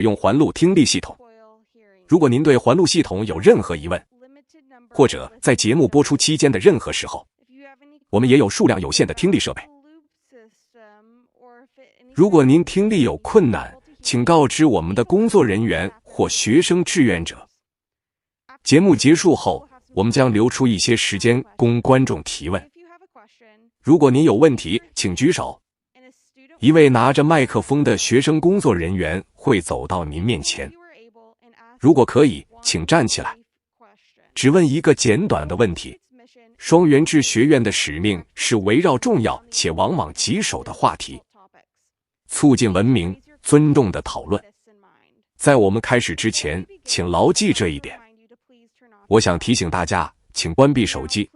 用环路听力系统。如果您对环路系统有任何疑问，或者在节目播出期间的任何时候，我们也有数量有限的听力设备。如果您听力有困难，请告知我们的工作人员或学生志愿者。节目结束后，我们将留出一些时间供观众提问。如果您有问题，请举手。一位拿着麦克风的学生工作人员会走到您面前。如果可以，请站起来。只问一个简短的问题。双元制学院的使命是围绕重要且往往棘手的话题，促进文明、尊重的讨论。在我们开始之前，请牢记这一点。我想提醒大家，请关闭手机。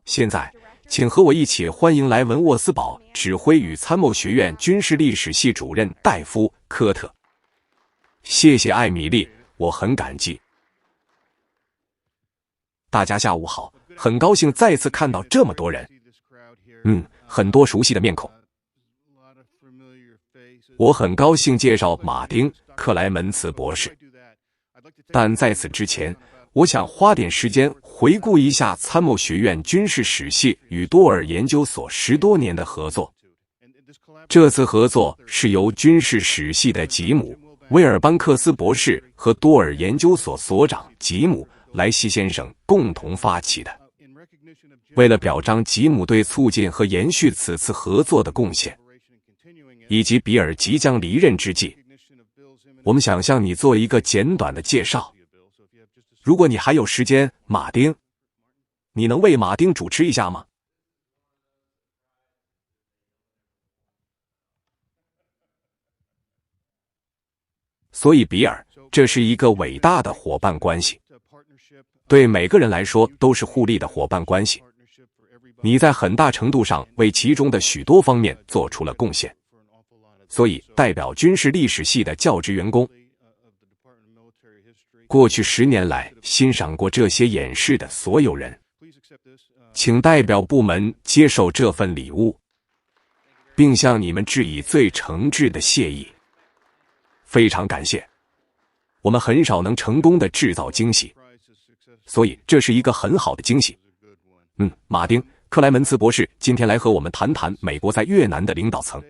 现在，请和我一起欢迎莱文沃斯堡指挥与参谋学院军事历史系主任戴夫·科特。谢谢艾米丽，我很感激。大家下午好，很高兴再次看到这么多人。很多熟悉的面孔。我很高兴介绍马丁·克莱门茨博士，但在此之前，我想花点时间回顾一下参谋学院军事史系与多尔研究所10多年的合作。这次合作是由军事史系的吉姆·威尔班克斯博士和多尔研究所所长吉姆·莱西先生共同发起的。为了表彰吉姆对促进和延续此次合作的贡献，以及比尔即将离任之际，我们想向你做一个简短的介绍。如果你还有时间，马丁，你能为马丁主持一下吗？所以比尔，这是一个伟大的伙伴关系，对每个人来说都是互利的伙伴关系。你在很大程度上为其中的许多方面做出了贡献。所以，代表军事历史系的教职员工，过去10年来欣赏过这些演示的所有人，请代表部门接受这份礼物，并向你们致以最诚挚的谢意。非常感谢。我们很少能成功地制造惊喜，所以这是一个很好的惊喜。马丁·克莱门茨博士今天来和我们谈谈美国在越南的领导层。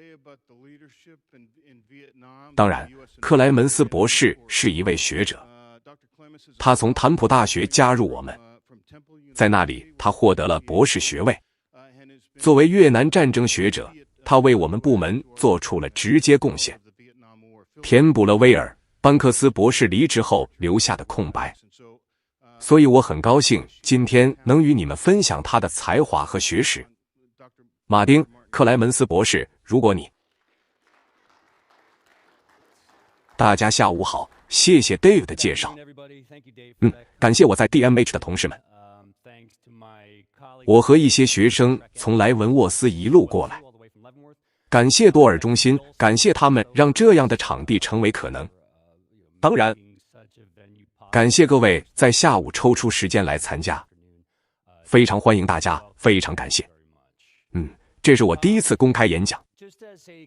当然，克莱门斯博士是一位学者，他从坦普大学加入我们，在那里他获得了博士学位。作为越南战争学者，他为我们部门做出了直接贡献，填补了威尔班克斯博士离职后留下的空白。所以我很高兴今天能与你们分享他的才华和学识。马丁·克莱门斯博士，如果你……大家下午好，谢谢 Dave 的介绍。感谢我在 DMH 的同事们。我和一些学生从莱文沃斯一路过来，感谢多尔中心，感谢他们让这样的场地成为可能。当然，感谢各位在下午抽出时间来参加，非常欢迎大家，非常感谢。这是我第一次公开演讲，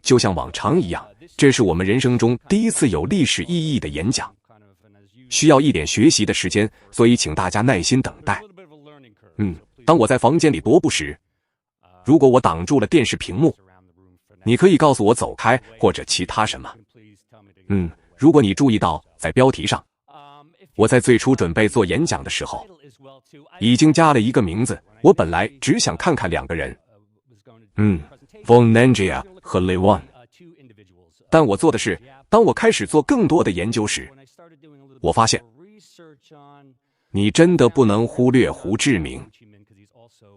就像往常一样，这是我们人生中第一次有历史意义的演讲，需要一点学习的时间，所以请大家耐心等待。当我在房间里踱步时，如果我挡住了电视屏幕，你可以告诉我走开或者其他什么。如果你注意到在标题上，我在最初准备做演讲的时候已经加了一个名字，我本来只想看看2个人Von Nangia 和 Lewan， 但我做的是，当我开始做更多的研究时，我发现你真的不能忽略胡志明，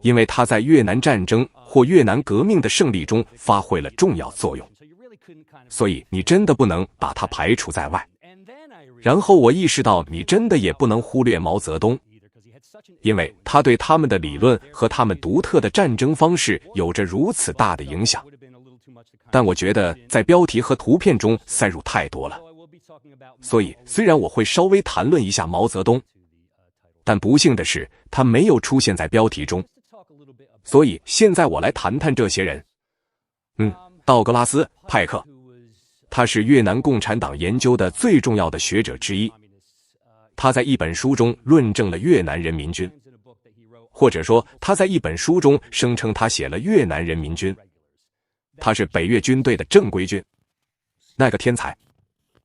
因为他在越南战争或越南革命的胜利中发挥了重要作用，所以你真的不能把他排除在外。然后我意识到你真的也不能忽略毛泽东，因为他对他们的理论和他们独特的战争方式有着如此大的影响。但我觉得在标题和图片中塞入太多了，所以虽然我会稍微谈论一下毛泽东，但不幸的是他没有出现在标题中。所以现在我来谈谈这些人。道格拉斯·派克，他是越南共产党研究的最重要的学者之一。他在一本书中论证了越南人民军，或者说他在一本书中声称他写了越南人民军。他是北越军队的正规军。那个天才。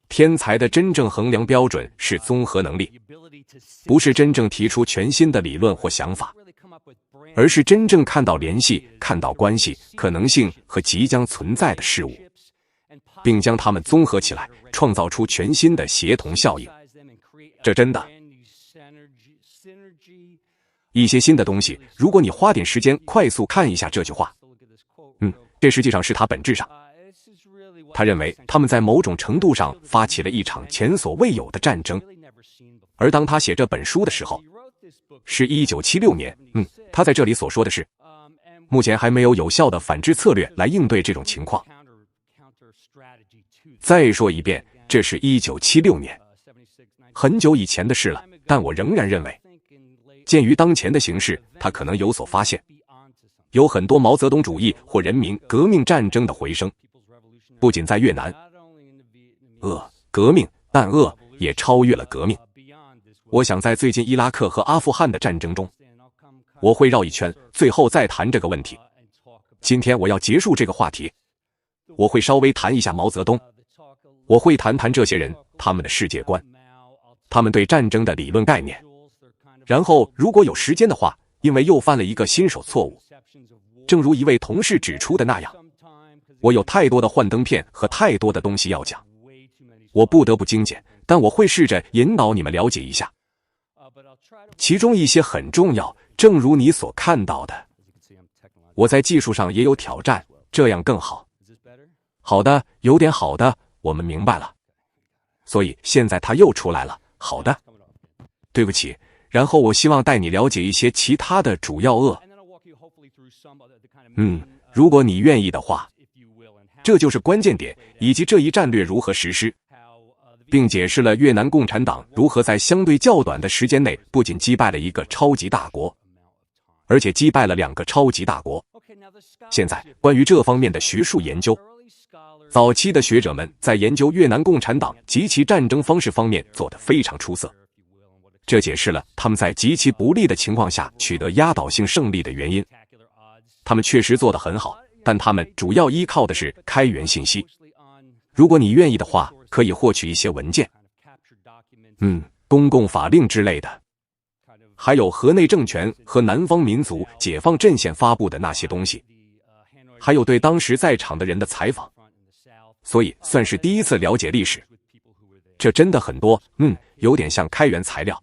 天才的真正衡量标准是综合能力，不是真正提出全新的理论或想法，而是真正看到联系、看到关系、可能性和即将存在的事物，并将它们综合起来，创造出全新的协同效应。这真的一些新的东西，如果你花点时间快速看一下这句话，这实际上是他本质上。他认为他们在某种程度上发起了一场前所未有的战争，而当他写这本书的时候，是1976年。他在这里所说的是，目前还没有有效的反制策略来应对这种情况。再说一遍，这是1976年，很久以前的事了，但我仍然认为，鉴于当前的形势，他可能有所发现，有很多毛泽东主义或人民革命战争的回声。不仅在越南，革命，但也超越了革命。我想在最近伊拉克和阿富汗的战争中，我会绕一圈，最后再谈这个问题。今天我要结束这个话题，我会稍微谈一下毛泽东，我会谈谈这些人，他们的世界观，他们对战争的理论概念。然后如果有时间的话，因为又犯了一个新手错误，正如一位同事指出的那样，我有太多的幻灯片和太多的东西要讲，我不得不精简，但我会试着引导你们了解一下，其中一些很重要，正如你所看到的。我在技术上也有挑战，这样更好。好的，有点好的，我们明白了。所以现在它又出来了，好的。对不起，然后我希望带你了解一些其他的主要如果你愿意的话。这就是关键点，以及这一战略如何实施，并解释了越南共产党如何在相对较短的时间内不仅击败了一个超级大国，而且击败了2个超级大国。现在关于这方面的学术研究，早期的学者们在研究越南共产党及其战争方式方面做得非常出色，这解释了他们在极其不利的情况下取得压倒性胜利的原因。他们确实做得很好，但他们主要依靠的是开源信息。如果你愿意的话，可以获取一些文件，公共法令之类的，还有河内政权和南方民族解放阵线发布的那些东西，还有对当时在场的人的采访，所以算是第一次了解历史。这真的很多，有点像开源材料，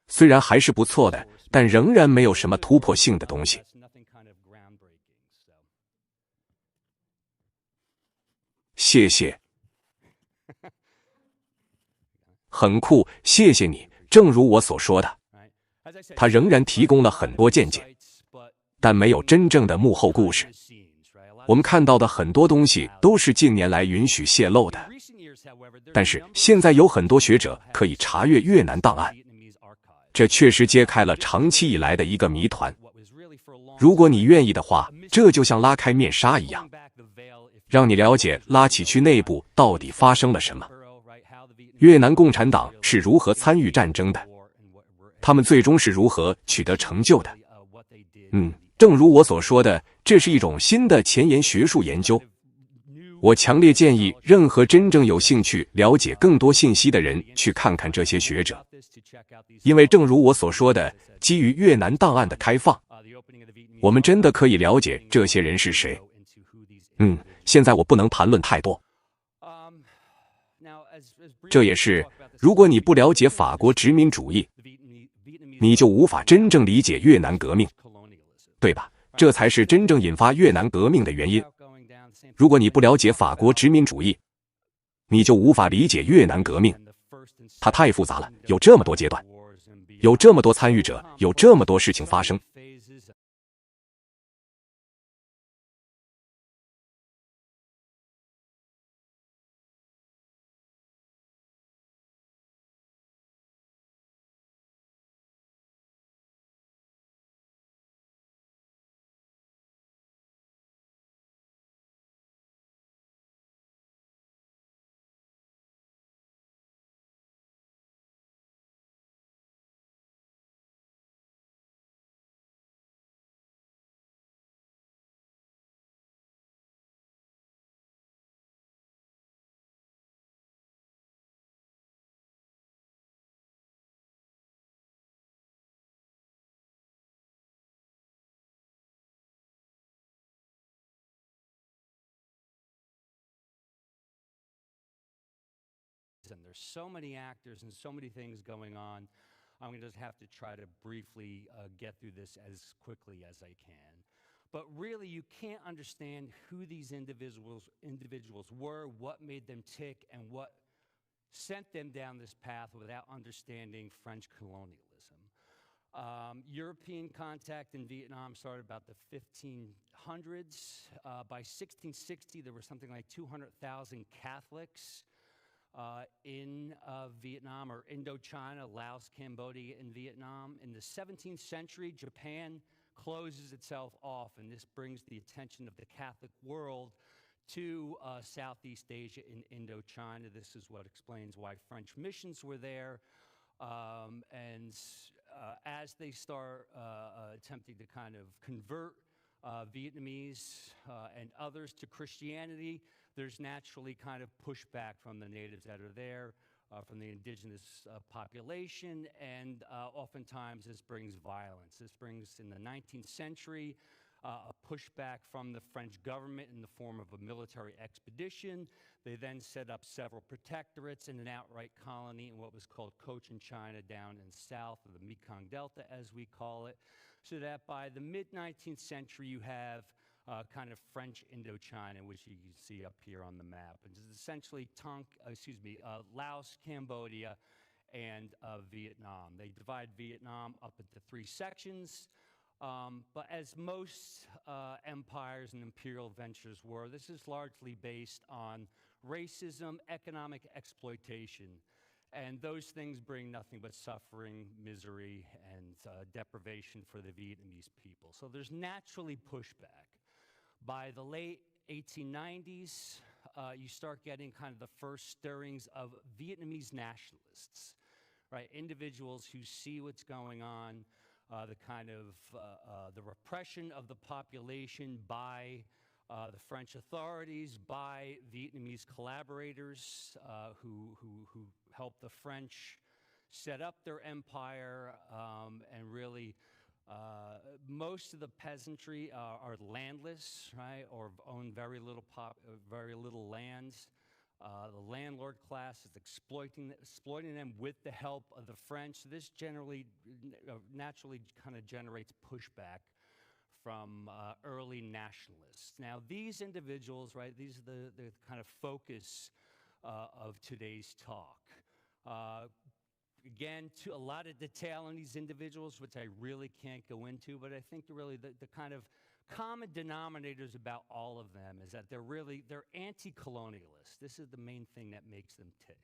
虽然还是不错的，但仍然没有什么突破性的东西。谢谢。很酷，谢谢你。正如我所说的，他仍然提供了很多见解，但没有真正的幕后故事。我们看到的很多东西都是近年来允许泄露的，但是现在有很多学者可以查阅越南档案，这确实揭开了长期以来的一个谜团。如果你愿意的话，这就像拉开面纱一样，让你了解拉起区内部到底发生了什么，越南共产党是如何参与战争的，他们最终是如何取得成就的。正如我所说的，这是一种新的前沿学术研究。我强烈建议任何真正有兴趣了解更多信息的人去看看这些学者，因为正如我所说的，基于越南档案的开放，我们真的可以了解这些人是谁。现在我不能谈论太多。这也是，如果你不了解法国殖民主义，你就无法真正理解越南革命，对吧？这才是真正引发越南革命的原因。如果你不了解法国殖民主义，你就无法理解越南革命。它太复杂了，有这么多阶段，有这么多参与者，有这么多事情发生。and there's so many actors and so many things going on. I'm going to just have to try to briefly get through this as quickly as I can. But really, you can't understand who these individuals were, what made them tick, and what sent them down this path without understanding French colonialism. European contact in Vietnam started about the 1500s. By 1660, there were something like 200,000 Catholics in Vietnam, or Indochina, Laos, Cambodia, and Vietnam. In the 17th century, Japan closes itself off, and this brings the attention of the Catholic world to Southeast Asia and Indochina. This is what explains why French missions were there. As they start attempting to kind of convert Vietnamese and others to Christianity, there's naturally kind of pushback from the natives that are there, from the indigenous population, and oftentimes this brings violence. This brings, in the 19th century, a pushback from the French government in the form of a military expedition. They then set up several protectorates and an outright colony in what was called Cochin China down in south of the Mekong Delta, as we call it, so that by the mid-19th century you have kind of French Indochina, which you can see up here on the map. And it's essentially Laos, Cambodia, and Vietnam. They divide Vietnam up into 3 sections. But as most empires and imperial ventures were, this is largely based on racism, economic exploitation. And those things bring nothing but suffering, misery, and deprivation for the Vietnamese people. So there's naturally pushback. By the late 1890s, you start getting kind of the first stirrings of Vietnamese nationalists, right? Individuals who see what's going on, the kind of the repression of the population by the French authorities, by Vietnamese collaborators who helped the French set up their empire, and really most of the peasantry are landless, right, or own very little lands. The landlord class is exploiting them with the help of the French. This naturally kind of generates pushback from early nationalists. Now, these individuals, right, these are the kind of focus of today's talk. Again, a lot of detail on these individuals, which I really can't go into, but I think really the kind of common denominators about all of them is that they're anti-colonialists. This is the main thing that makes them tick.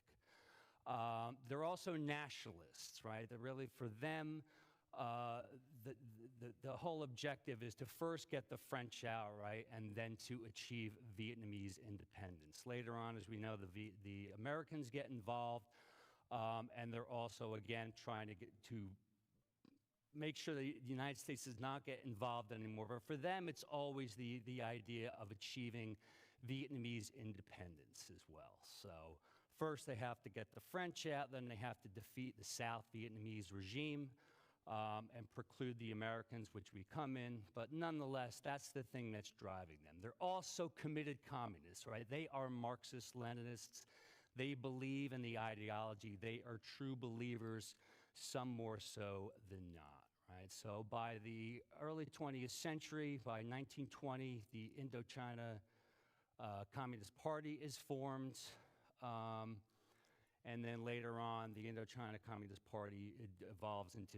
They're also nationalists, right? They're really, for them, the whole objective is to first get the French out, right, and then to achieve Vietnamese independence. Later on, as we know, the Americans get involved. And they're also, again, trying to make sure the United States does not get involved anymore. But for them, it's always the idea of achieving Vietnamese independence as well. So first they have to get the French out, then they have to defeat the South Vietnamese regime and preclude the Americans, which we come in. But nonetheless, that's the thing that's driving them. They're also committed communists, right? They are Marxist-Leninists. They believe in the ideology. They are true believers, some more so than not, right? So by the early 20th century, by 1920, the Indochina Communist Party is formed. And then later on, the Indochina Communist Party evolves into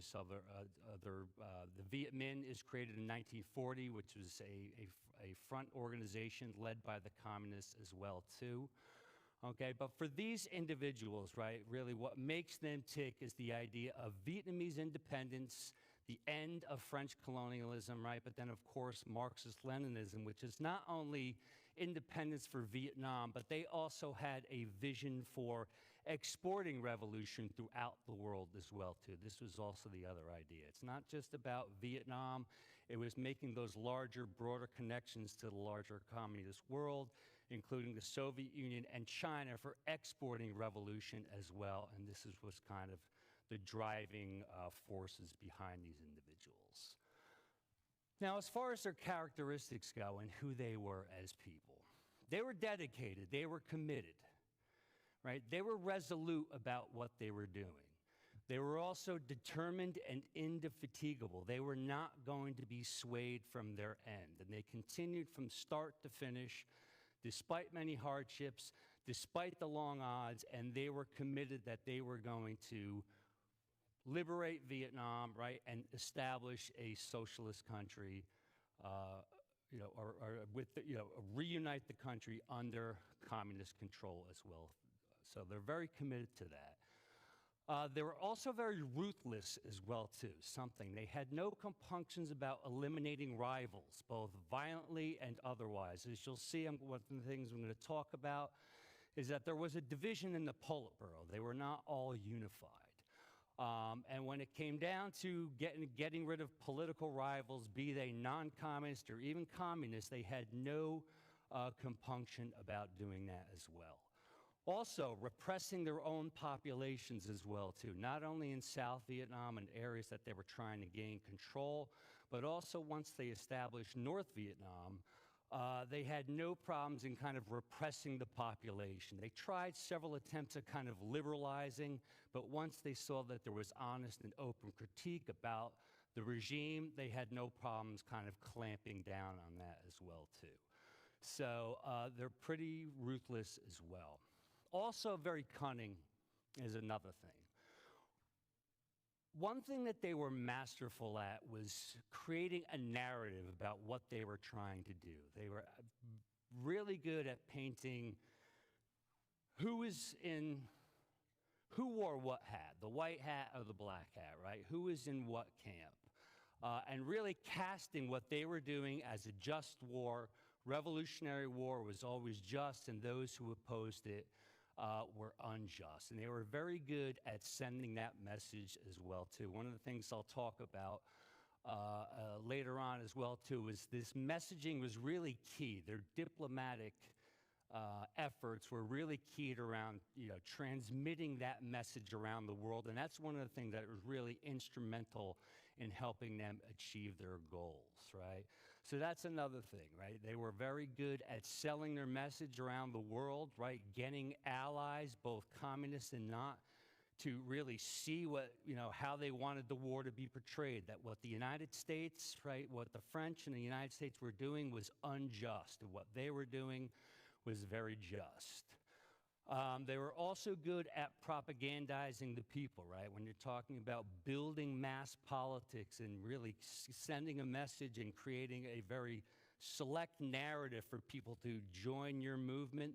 the Viet Minh is created in 1940, which was a front organization led by the communists as well, too. Okay, but for these individuals, right, really what makes them tick is the idea of Vietnamese independence, the end of French colonialism, right, but then, of course, Marxist-Leninism, which is not only independence for Vietnam, but they also had a vision for exporting revolution throughout the world as well, too. This was also the other idea. It's not just about Vietnam. It was making those larger, broader connections to the larger communist world, including the Soviet Union and China, for exporting revolution as well, and this was kind of the driving forces behind these individuals. Now, as far as their characteristics go and who they were as people, they were dedicated, they were committed, right? They were resolute about what they were doing. They were also determined and indefatigable. They were not going to be swayed from their end. And they continued from start to finish, despite many hardships, despite the long odds, and they were committed that they were going to liberate Vietnam, right, and establish a socialist country, reunite the country under communist control as well. So they're very committed to that. They were also very ruthless as well, too, they had no compunctions about eliminating rivals, both violently and otherwise. As you'll see, one of the things I'm going to talk about is that there was a division in the Politburo. They were not all unified. And when it came down to getting rid of political rivals, be they non-communist or even communist, they had no compunction about doing that as well. Also, repressing their own populations as well, too, not only in South Vietnam and areas that they were trying to gain control, but also once they established North Vietnam, they had no problems in kind of repressing the population. They tried several attempts at kind of liberalizing, but once they saw that there was honest and open critique about the regime, they had no problems kind of clamping down on that as well, too. So they're pretty ruthless as well. Also very cunning is another thing. One thing that they were masterful at was creating a narrative about what they were trying to do. They were really good at painting who wore what hat, the white hat or the black hat, right? Who is in what camp? And really casting what they were doing as a just war. Revolutionary war was always just, and those who opposed it were unjust. And they were very good at sending that message as well, too. One of the things I'll talk about later on as well, too, is this messaging was really key. Their diplomatic efforts were really keyed around, transmitting that message around the world. And that's one of the things that was really instrumental in helping them achieve their goals, right? So that's another thing, right? They were very good at selling their message around the world, right? Getting allies, both communists and not, to really see how they wanted the war to be portrayed, that what the United States, right, what the French and the United States were doing was unjust, and what they were doing was very just. They were also good at propagandizing the people, right? When you're talking about building mass politics and really sending a message and creating a very select narrative for people to join your movement,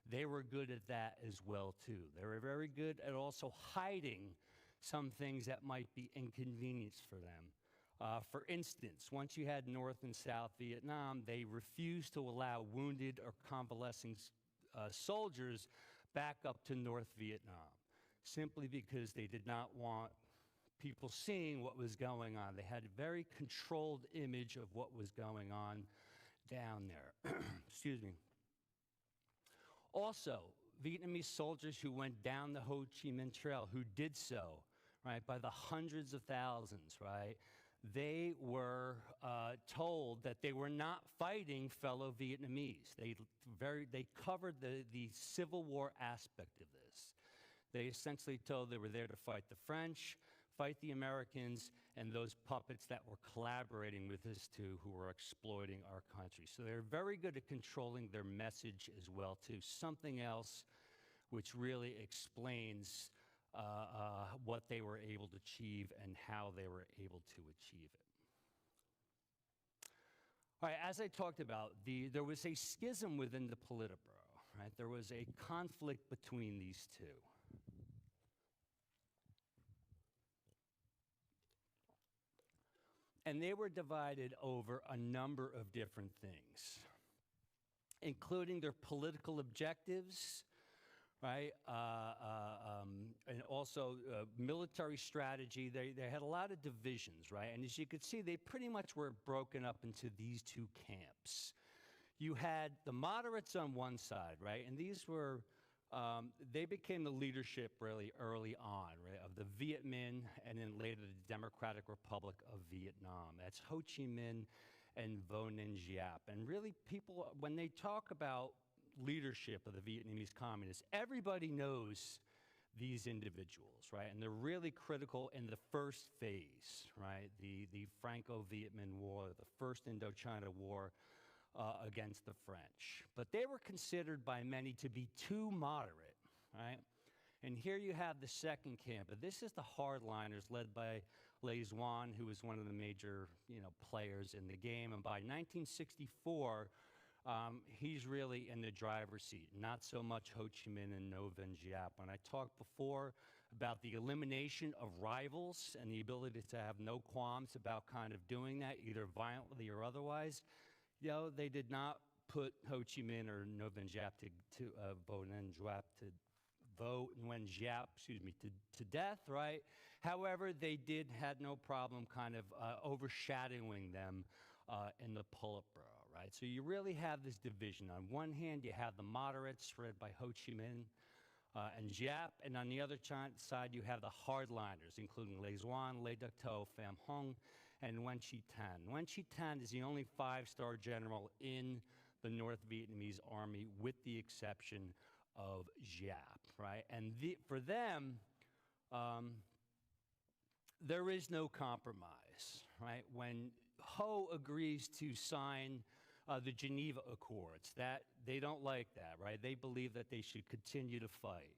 they were good at that as well, too. They were very good at also hiding some things that might be inconvenience for them. For instance, once you had North and South Vietnam, they refused to allow wounded or convalescing soldiers back up to North Vietnam, simply because they did not want people seeing what was going on. They had a very controlled image of what was going on down there. Excuse me. Also, Vietnamese soldiers who went down the Ho Chi Minh Trail, who did so, right, by the hundreds of thousands, right, they were told that they were not fighting fellow Vietnamese. They covered the Civil War aspect of this. They essentially told they were there to fight the French, fight the Americans, and those puppets that were collaborating with us too, who were exploiting our country. So they're very good at controlling their message as well too. Something else which really explains what they were able to achieve and how they were able to achieve it. All right, as I talked about, there was a schism within the Politburo, right? There was a conflict between these two. And they were divided over a number of different things, including their political objectives, right? And also military strategy. They had a lot of divisions, right? And as you could see, they pretty much were broken up into these two camps. You had the moderates on one side, right? And these were, they became the leadership really early on, right? Of the Viet Minh and then later the Democratic Republic of Vietnam. That's Ho Chi Minh and Vo Ninh Giap. And really people, when they talk about leadership of the Vietnamese communists. Everybody knows these individuals, right? And they're really critical in the first phase, right? The Franco-Vietnam War, the first Indochina War against the French. But they were considered by many to be too moderate, right? And here you have the second camp. But this is the hardliners led by Lisun, who was one of the major, players in the game. And by 1964, he's really in the driver's seat, not so much Ho Chi Minh and No Vinh Giap. When I talked before about the elimination of rivals and the ability to have no qualms about kind of doing that, either violently or otherwise, they did not put Ho Chi Minh or No Vinh Giap Vo Nguyen Giap, to death, right? However, they had no problem kind of overshadowing them in the Politburo, right? So you really have this division. On one hand, you have the moderates led by Ho Chi Minh and Giap, and on the other side, you have the hardliners, including Lisun, Le Duc Tho, Pham Hung, and Nguyen Chi Thanh. Nguyen Chi Thanh is the only five-star general in the North Vietnamese army, with the exception of Giap, right? And for them, there is no compromise, right? When Ho agrees to sign the Geneva Accords, that they don't like that, right? They believe that they should continue to fight.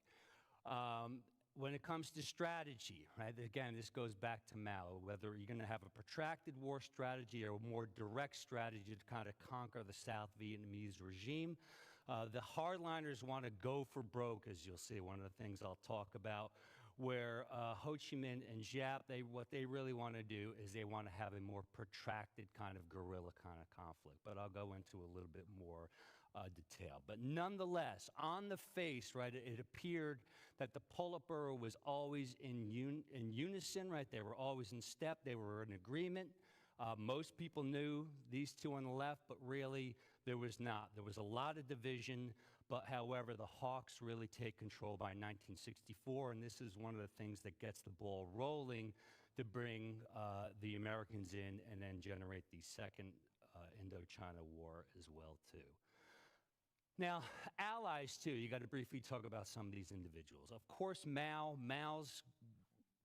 When it comes to strategy, right? Again, this goes back to Mao, whether you're going to have a protracted war strategy or a more direct strategy to kind of conquer the South Vietnamese regime. The hardliners want to go for broke, as you'll see, one of the things I'll talk about, where Ho Chi Minh and Giap, what they really want to do is they want to have a more protracted kind of guerrilla kind of conflict. But I'll go into a little bit more detail. But nonetheless, on the face, right, it appeared that the Politburo was always in unison, right? They were always in step. They were in agreement. Most people knew these two on the left, but really there was not. There was a lot of division, but however, the Hawks really take control by 1964, and this is one of the things that gets the ball rolling to bring the Americans in and then generate the second Indochina War as well, too. Now, allies, too, you got to briefly talk about some of these individuals. Of course, Mao's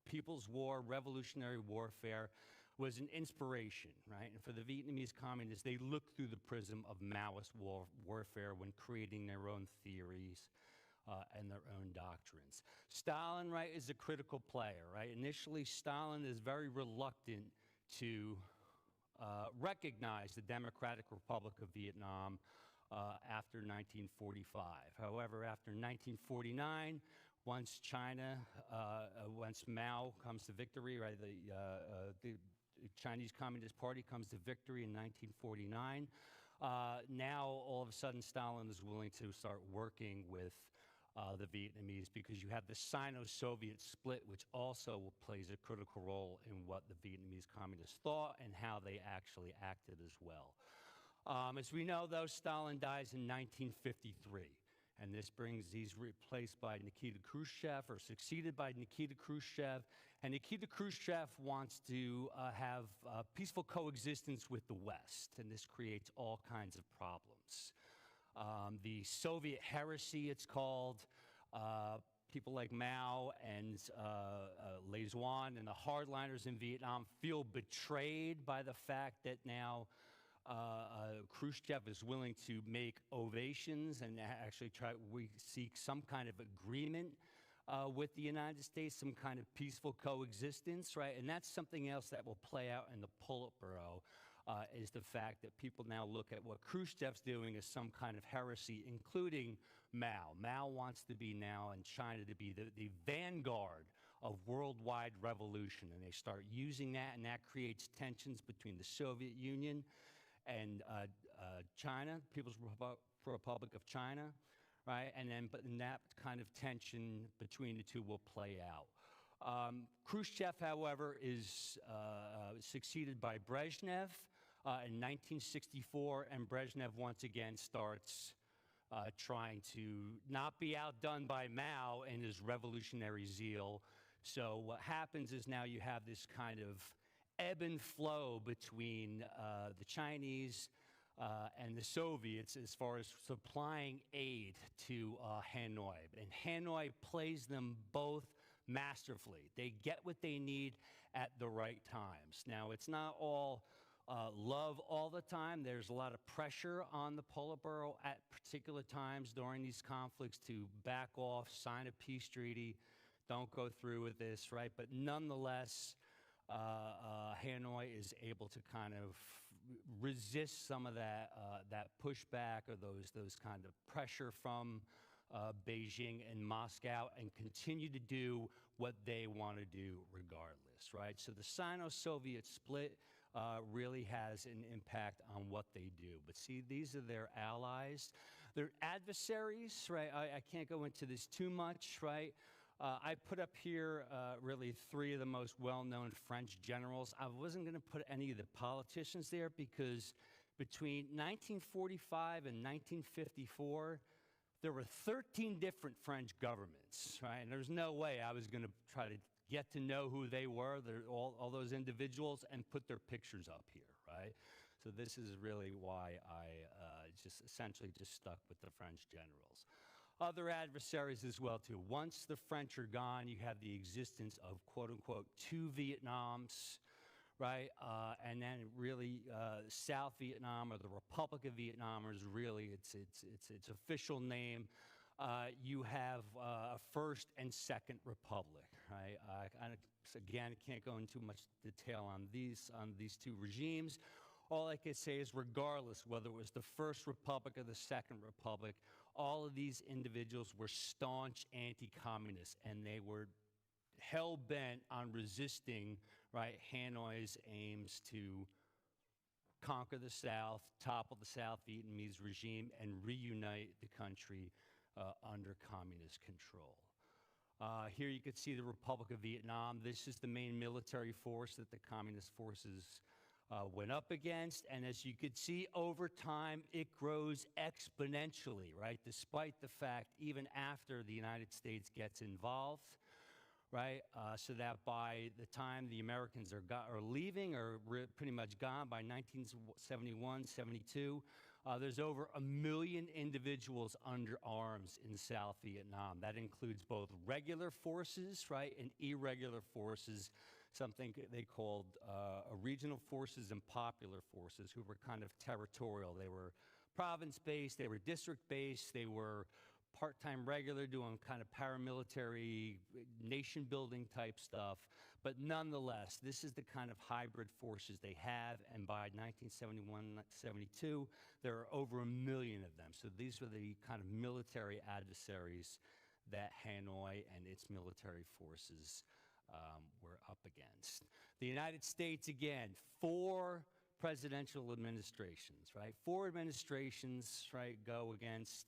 People's War, revolutionary warfare, was an inspiration, right? And for the Vietnamese communists, they looked through the prism of Maoist warfare when creating their own theories and their own doctrines. Stalin, right, is a critical player, right? Initially, Stalin is very reluctant to recognize the Democratic Republic of Vietnam after 1945. However, after 1949, once Mao comes to victory, right, the Chinese Communist Party comes to victory in 1949, now all of a sudden Stalin is willing to start working with the Vietnamese, because you have the Sino-Soviet split, which also plays a critical role in what the Vietnamese communists thought and how they actually acted as well. As we know, though, Stalin dies in 1953, and he's replaced by Nikita Khrushchev, or succeeded by Nikita Khrushchev, and Nikita Khrushchev wants to have peaceful coexistence with the West, and this creates all kinds of problems. The Soviet heresy, it's called, people like Mao and Lisun and the hardliners in Vietnam feel betrayed by the fact that now Khrushchev is willing to make ovations and actually we seek some kind of agreement with the United States, some kind of peaceful coexistence, right? And that's something else that will play out in the Politburo, is the fact that people now look at what Khrushchev's doing as some kind of heresy, including Mao. Mao wants to be now in China to be the vanguard of worldwide revolution, and they start using that, and that creates tensions between the Soviet Union and China, People's Republic of China, right? And then, but that kind of tension between the two will play out. Khrushchev, however, is succeeded by Brezhnev in 1964, and Brezhnev once again starts trying to not be outdone by Mao in his revolutionary zeal. So what happens is now you have this kind of ebb and flow between the Chinese and the Soviets as far as supplying aid to Hanoi. And Hanoi plays them both masterfully. They get what they need at the right times. Now, it's not all love all the time. There's a lot of pressure on the Politburo at particular times during these conflicts to back off, sign a peace treaty, don't go through with this, right? But nonetheless, Hanoi is able to kind of resist some of that pushback or those kind of pressure from Beijing and Moscow and continue to do what they want to do regardless, right? So the Sino-Soviet split really has an impact on what they do. But see, these are their allies. Their adversaries, right? I can't go into this too much, right? I put up here really three of the most well-known French generals. I wasn't going to put any of the politicians there because between 1945 and 1954, there were 13 different French governments, right? And there's no way I was going to try to get to know who they were, all those individuals, and put their pictures up here, right? So this is really why I just essentially just stuck with the French generals. Other adversaries as well, too. Once the French are gone, you have the existence of, quote-unquote, two Vietnams, right? And then really South Vietnam, or the Republic of Vietnam, is really its official name. You have a First and Second Republic, right? Again, I can't go into much detail on these two regimes. All I can say is regardless whether it was the First Republic or the Second Republic, all of these individuals were staunch anti-communists, and they were hell-bent on resisting, right, Hanoi's aims to conquer the South, topple the South Vietnamese regime, and reunite the country under communist control. Here you can see the Republic of Vietnam. This is the main military force that the communist forces went up against, and as you could see over time, it grows exponentially, right? Despite the fact, even after the United States gets involved, right? So that by the time the Americans are leaving or pretty much gone by 1971, 72, there's over 1 million individuals under arms in South Vietnam. That includes both regular forces, right, and irregular forces, something they called regional forces and popular forces, who were kind of territorial. They were province-based, they were district-based, they were part-time regular doing kind of paramilitary, nation-building type stuff. But nonetheless, this is the kind of hybrid forces they have, and by 1971, 72, there are over 1 million of them. So these were the kind of military adversaries that Hanoi and its military forces were up against. The United States, again, 4 presidential administrations, right? 4 administrations, right, go against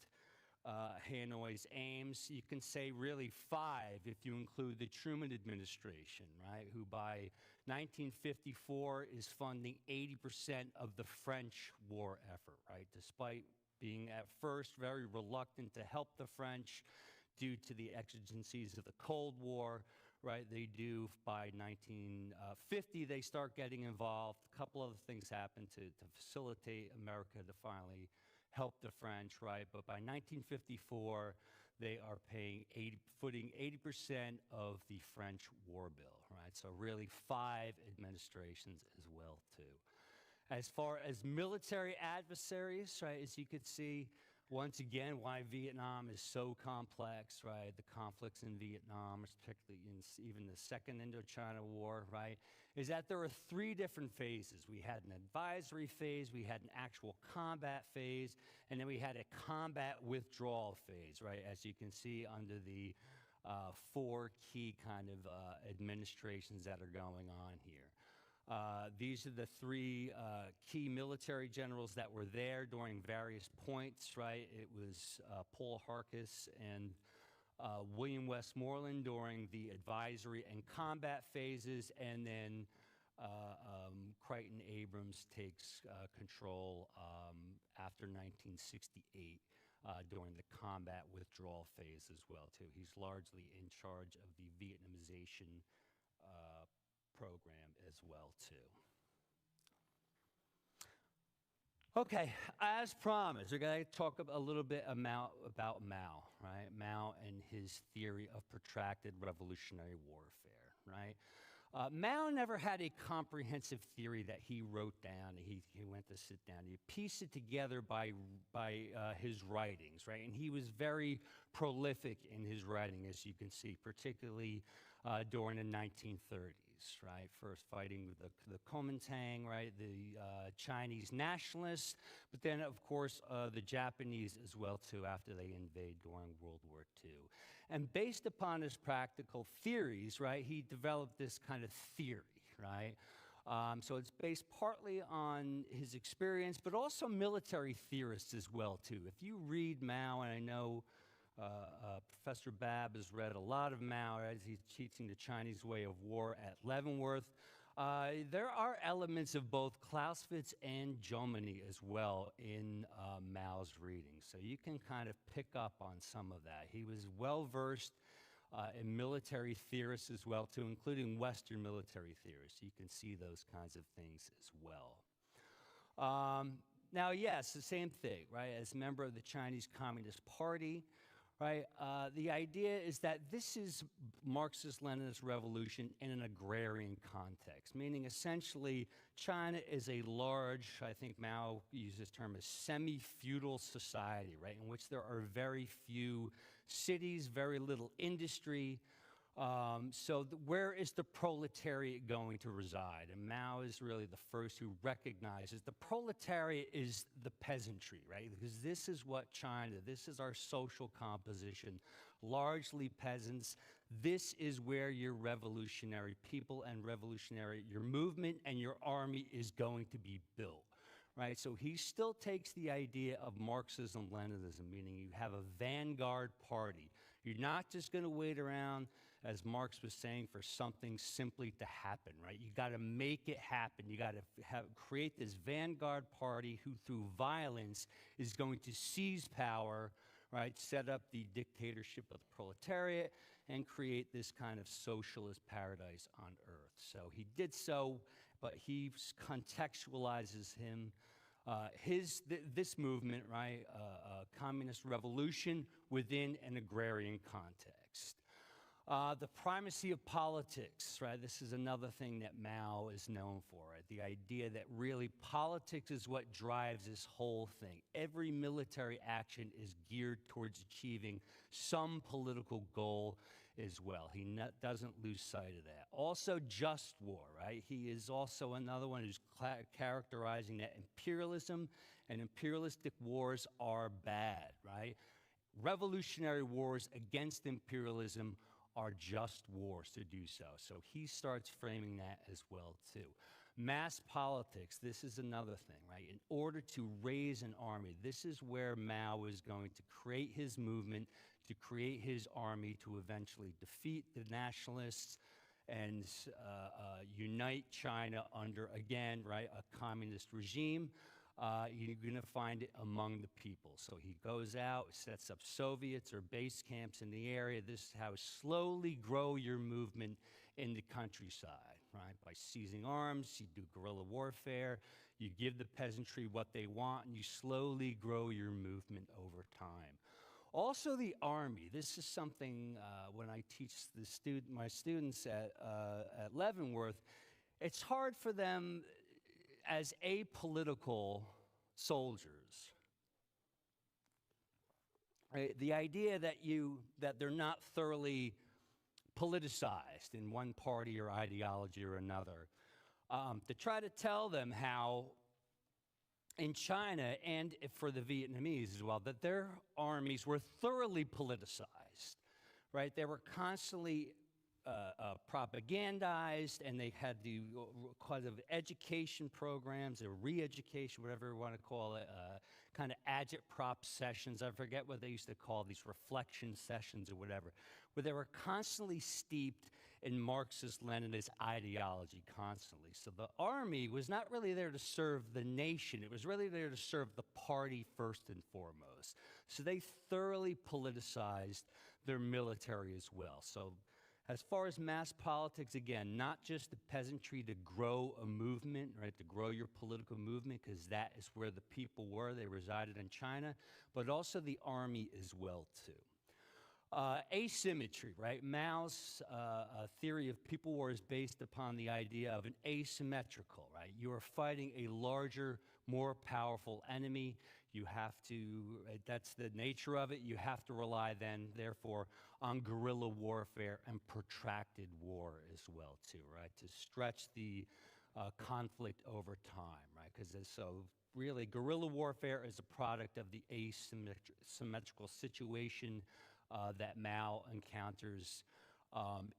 Hanoi's aims. You can say really 5 if you include the Truman administration, right, who by 1954 is funding 80% of the French war effort, right, despite being at first very reluctant to help the French due to the exigencies of the Cold War, right? They do, by 1950, they start getting involved. A couple other things happen to facilitate America to finally help the French, right? But by 1954, they are footing 80% of the French war bill, right? So really 5 administrations as well, too. As far as military adversaries, right, as you could see, once again, why Vietnam is so complex, right? The conflicts in Vietnam, particularly in even the Second Indochina War, right, is that there are 3 different phases. We had an advisory phase, we had an actual combat phase, and then we had a combat withdrawal phase, right? As you can see under the 4 key kind of administrations that are going on here. These are the 3 key military generals that were there during various points, right? It was Paul Harkness and William Westmoreland during the advisory and combat phases, and then Crichton Abrams takes control after 1968 during the combat withdrawal phase as well, too. He's largely in charge of the Vietnamization program as well, too. Okay, as promised, we're going to talk a little bit about Mao, right? Mao and his theory of protracted revolutionary warfare, right? Mao never had a comprehensive theory that he wrote down. He went to sit down. He pieced it together by his writings, right? And he was very prolific in his writing, as you can see, particularly during the 1930s, right? First fighting with the Kuomintang, right? The Chinese nationalists, but then, of course, the Japanese as well, too, after they invade during World War II. And based upon his practical theories, right, he developed this kind of theory, right? So it's based partly on his experience, but also military theorists as well, too. If you read Mao, and I know Professor Babb has read a lot of Mao as he's teaching the Chinese way of war at Leavenworth, there are elements of both Clausewitz and Jomini as well in Mao's reading. So you can kind of pick up on some of that. He was well-versed in military theorists as well, too, including Western military theorists. You can see those kinds of things as well. Now, yes, the same thing, right? As a member of the Chinese Communist Party, right? The idea is that this is Marxist-Leninist revolution in an agrarian context, meaning essentially China is a large, I think Mao used this term, a semi-feudal society, right? In which there are very few cities, very little industry. So where is the proletariat going to reside? And Mao is really the first who recognizes the proletariat is the peasantry, right? Because this is what China, this is our social composition, largely peasants. This is where your revolutionary people and your movement and your army is going to be built, right? So he still takes the idea of Marxism-Leninism, meaning you have a vanguard party. You're not just going to wait around, as Marx was saying, for something simply to happen, right? You got to make it happen. You got to create this vanguard party who, through violence, is going to seize power, right? Set up the dictatorship of the proletariat and create this kind of socialist paradise on earth. So he did so, but he contextualizes this movement, right? Communist revolution within an agrarian context. The primacy of politics, right? This is another thing that Mao is known for, right? The idea that really politics is what drives this whole thing. Every military action is geared towards achieving some political goal as well. He doesn't lose sight of that. Also, just war, right? He is also another one who's characterizing that imperialism and imperialistic wars are bad, right? Revolutionary wars against imperialism are just wars to do so. So he starts framing that as well, too. Mass politics, this is another thing, right? In order to raise an army, this is where Mao is going to create his movement, to create his army to eventually defeat the nationalists and unite China under, again, right, a communist regime. You're going to find it among the people. So he goes out, sets up Soviets or base camps in the area. This is how slowly grow your movement in the countryside, right? By seizing arms, you do guerrilla warfare, you give the peasantry what they want, and you slowly grow your movement over time. Also the army. This is something when I teach my students at Leavenworth, it's hard for them as apolitical soldiers. Right? The idea that they're not thoroughly politicized in one party or ideology or another. To try to tell them how in China and for the Vietnamese as well, that their armies were thoroughly politicized, right? They were constantly propagandized, and they had the kind of education programs or re-education, whatever you want to call it, kind of agitprop sessions. I forget what they used to call these reflection sessions or whatever, where they were constantly steeped in Marxist-Leninist ideology constantly. So the army was not really there to serve the nation. It was really there to serve the party first and foremost. So they thoroughly politicized their military as well. So As far as mass politics, again, not just the peasantry to grow a movement, right, to grow your political movement, because that is where the people were. They resided in China, but also the army as well, too. Asymmetry, right? Mao's theory of people war is based upon the idea of an asymmetrical, right? You are fighting a larger, more powerful enemy. You have to, that's the nature of it, you have to rely then, therefore, on guerrilla warfare and protracted war as well, too, right? To stretch the conflict over time, right? Because so really, guerrilla warfare is a product of the asymmetrical situation that Mao encounters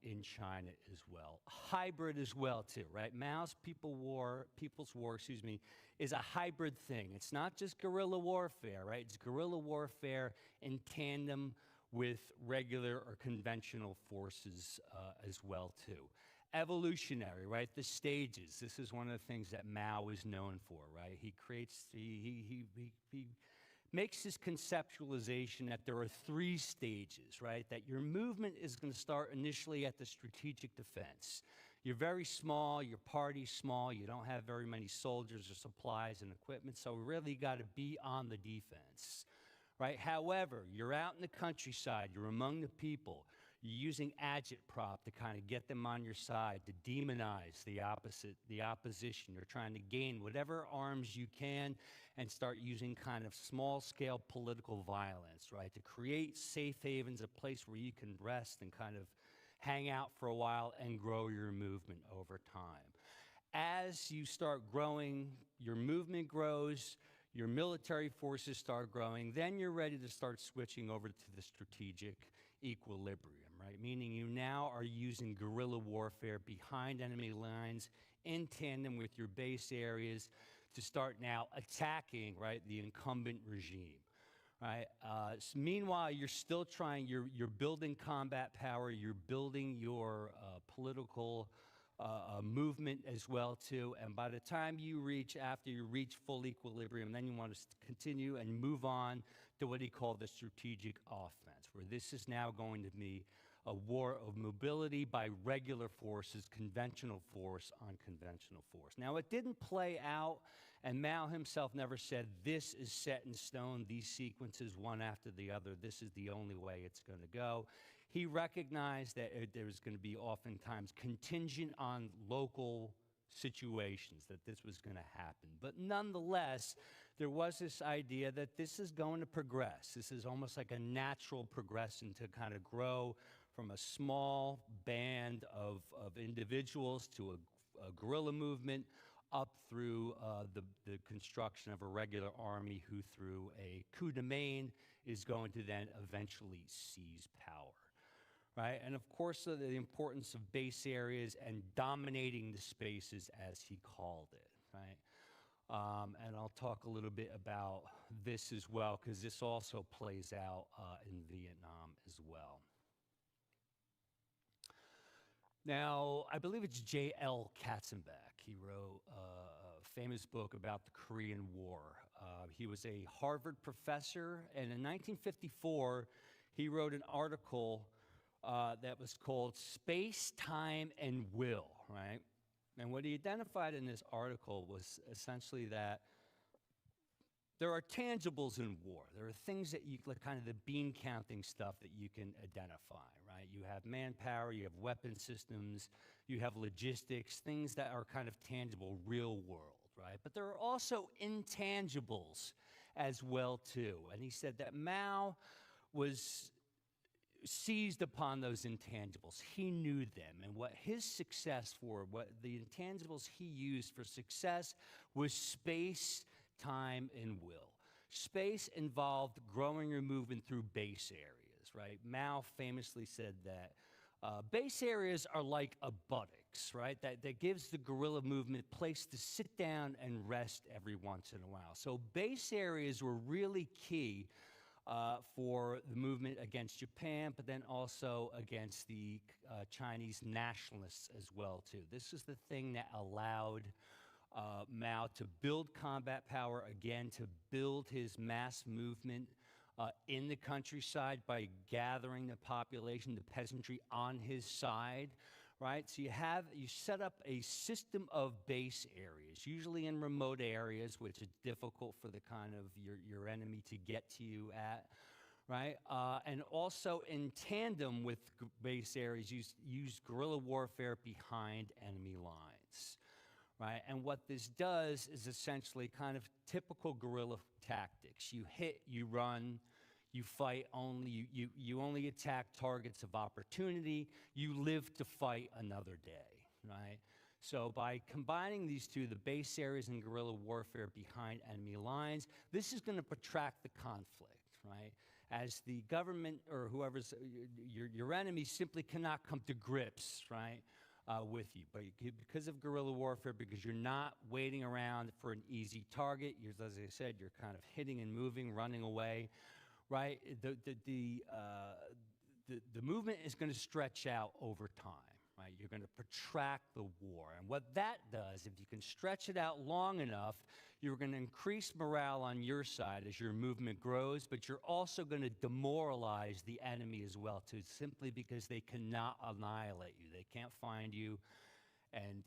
in China as well. Hybrid as well, too, right? Mao's People's War, is a hybrid thing. It's not just guerrilla warfare, right? It's guerrilla warfare in tandem with regular or conventional forces as well, too. Evolutionary, right? The stages. This is one of the things that Mao is known for, right? He creates, he makes his conceptualization that there are 3 stages, right? That your movement is going to start initially at the strategic defense. You're very small, your party's small, you don't have very many soldiers or supplies and equipment, so we really got to be on the defense, right? However, you're out in the countryside, you're among the people, you're using agitprop to kind of get them on your side, to demonize the opposition. You're trying to gain whatever arms you can and start using kind of small-scale political violence, right? To create safe havens, a place where you can rest and kind of hang out for a while and grow your movement over time. As you start growing, your movement grows, your military forces start growing, then you're ready to start switching over to the strategic equilibrium, right? Meaning you now are using guerrilla warfare behind enemy lines in tandem with your base areas to start now attacking, right, the incumbent regime, right? Meanwhile, you're still trying, you're building combat power, you're building your political movement as well, too, and by the time you reach, after you reach full equilibrium, then you want to continue and move on to what he called the strategic offense, where this is now going to be a war of mobility by regular forces, conventional force on conventional force. Now, it didn't play out, and Mao himself never said, this is set in stone, these sequences, one after the other, this is the only way it's going to go. He recognized that there was going to be oftentimes contingent on local situations, that this was going to happen. But nonetheless, there was this idea that this is going to progress. This is almost like a natural progression to kind of grow from a small band of individuals to a guerrilla movement up through the construction of a regular army who, through a coup de main, is going to then eventually seize power. Right? And of course, the importance of base areas and dominating the spaces, as he called it, right? And I'll talk a little bit about this as well, because this also plays out in Vietnam as well. Now, I believe it's J.L. Katzenbach. He wrote a famous book about the Korean War. He was a Harvard professor, and in 1954, he wrote an article that was called Space, Time, and Will, right? And what he identified in this article was essentially that there are tangibles in war. There are things that you, like kind of the bean counting stuff that you can identify, right? You have manpower, you have weapon systems, you have logistics, things that are kind of tangible, real world, right? But there are also intangibles as well, too. And he said that Mao was seized upon those intangibles. He knew them, and what his success for, what the intangibles he used for success was space, time, and will. Space involved growing your movement through base areas, right? Mao famously said that base areas are like a buttocks, right? That gives the guerrilla movement a place to sit down and rest every once in a while. So base areas were really key for the movement against Japan, but then also against the Chinese nationalists as well, too. This is the thing that allowed Mao to build combat power again, to build his mass movement in the countryside by gathering the population, the peasantry on his side, right? So you set up a system of base areas, usually in remote areas, which is difficult for the kind of your enemy to get to you at, right? And also in tandem with base areas, use guerrilla warfare behind enemy lines, right? And what this does is essentially kind of typical guerrilla tactics. You hit, you run, you fight only, you only attack targets of opportunity, you live to fight another day, right? So by combining these two, the base areas and guerrilla warfare behind enemy lines, this is going to protract the conflict, right? As the government or whoever's your enemy simply cannot come to grips, right, with you. But because of guerrilla warfare, because you're not waiting around for an easy target, as I said, you're kind of hitting and moving, running away, right? The movement is going to stretch out over time, right? You're going to protract the war. And what that does, if you can stretch it out long enough, you're going to increase morale on your side as your movement grows, but you're also going to demoralize the enemy as well, too, simply because they cannot annihilate you. They can't find you and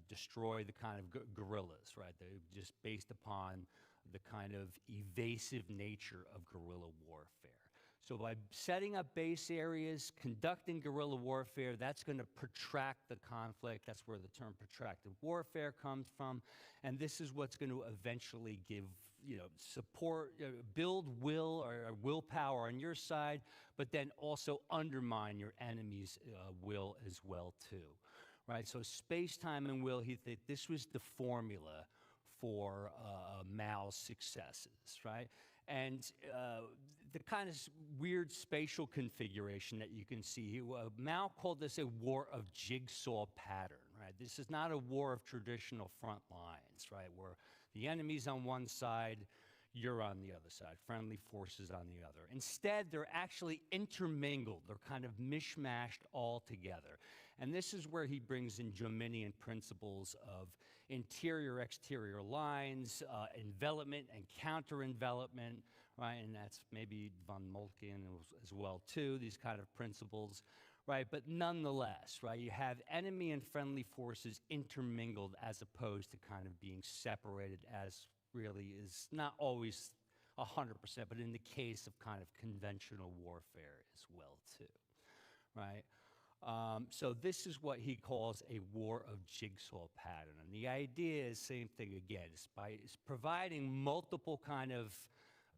destroy the kind of guerrillas, right? They're just based upon the kind of evasive nature of guerrilla warfare. So by setting up base areas, conducting guerrilla warfare, that's going to protract the conflict. That's where the term protracted warfare comes from. And this is what's going to eventually give, support, build willpower on your side, but then also undermine your enemy's will as well, too. Right? So space, time, and will, this was the formula for Mao's successes, right? And the kind of weird spatial configuration that you can see, Mao called this a war of jigsaw pattern, right? This is not a war of traditional front lines, right, where the enemy's on one side, you're on the other side, friendly forces on the other. Instead, they're actually intermingled. They're kind of mishmashed all together. And this is where he brings in Jominian principles of interior-exterior lines, envelopment and counter-envelopment, right? And that's maybe von Moltke as well, too, these kind of principles, right? But nonetheless, right, you have enemy and friendly forces intermingled as opposed to kind of being separated, as really is not always 100%, but in the case of kind of conventional warfare as well, too, right? So this is what he calls a war of jigsaw pattern. And the idea is same thing again. It's providing multiple kind of,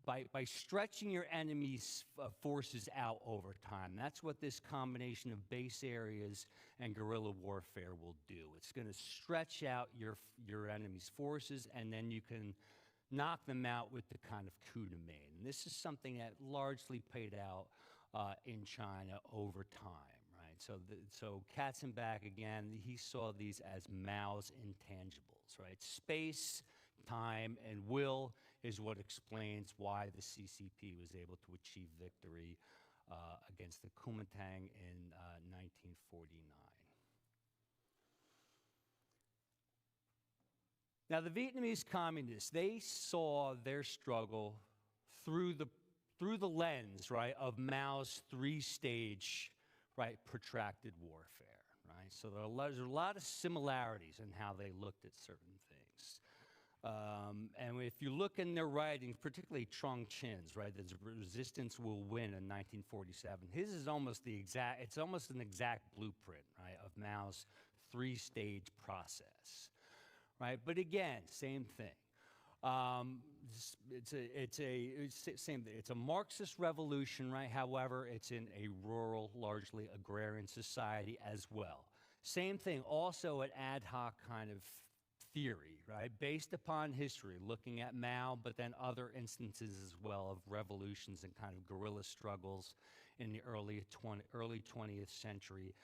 by stretching your enemy's forces out over time. That's what this combination of base areas and guerrilla warfare will do. It's going to stretch out your enemy's forces, and then you can knock them out with the kind of coup de main. And this is something that largely played out in China over time. So Katzenbach, again, he saw these as Mao's intangibles, right? Space, time, and will is what explains why the CCP was able to achieve victory against the Kuomintang in 1949. Now, the Vietnamese communists, they saw their struggle through the lens, right, of Mao's three-stage, right, protracted warfare, right? So there's a lot of similarities in how they looked at certain things. And if you look in their writings, particularly Trong Chin's, right, the resistance will win in 1947, his is almost it's almost an exact blueprint, right, of Mao's three-stage process, right? But again, same thing. It's a Marxist revolution, right? However, it's in a rural, largely agrarian society as well. Same thing, also an ad hoc kind of theory, right? Based upon history, looking at Mao, but then other instances as well of revolutions and kind of guerrilla struggles in the early 20th century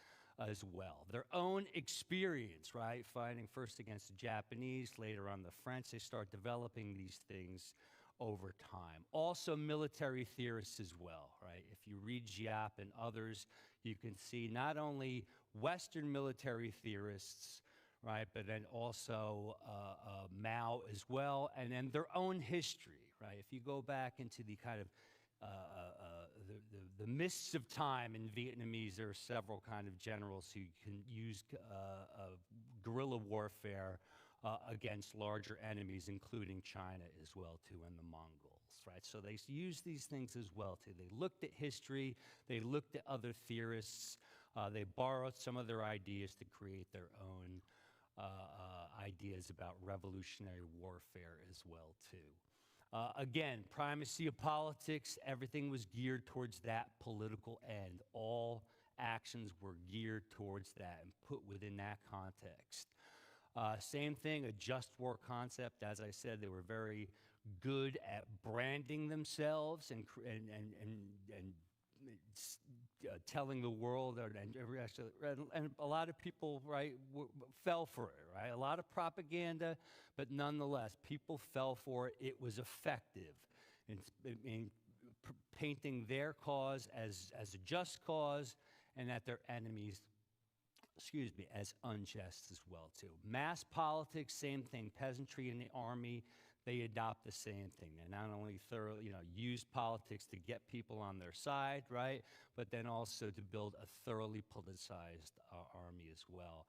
as well. Their own experience, right? Fighting first against the Japanese, later on the French, they start developing these things over time. Also military theorists as well, right? If you read Giap and others, you can see not only Western military theorists, right, but then also Mao as well, and then their own history, right? If you go back into the kind of the mists of time in Vietnamese. There are several kind of generals who can use guerrilla warfare against larger enemies, including China as well too, and the Mongols, right? So they use these things as well too. They looked at history, they looked at other theorists, they borrowed some of their ideas to create their own ideas about revolutionary warfare as well too. Again, primacy of politics, everything was geared towards that political end. All actions were geared towards that and put within that context. Same thing, a just war concept. As I said, they were very good at branding themselves and telling the world, and a lot of people, right, fell for it, right? A lot of propaganda, but nonetheless, people fell for it. It was effective in painting their cause as a just cause, and that their enemies, as unjust as well too. Mass politics, same thing. Peasantry in the army, they adopt the same thing. They not only thoroughly, use politics to get people on their side, right, but then also to build a thoroughly politicized army as well.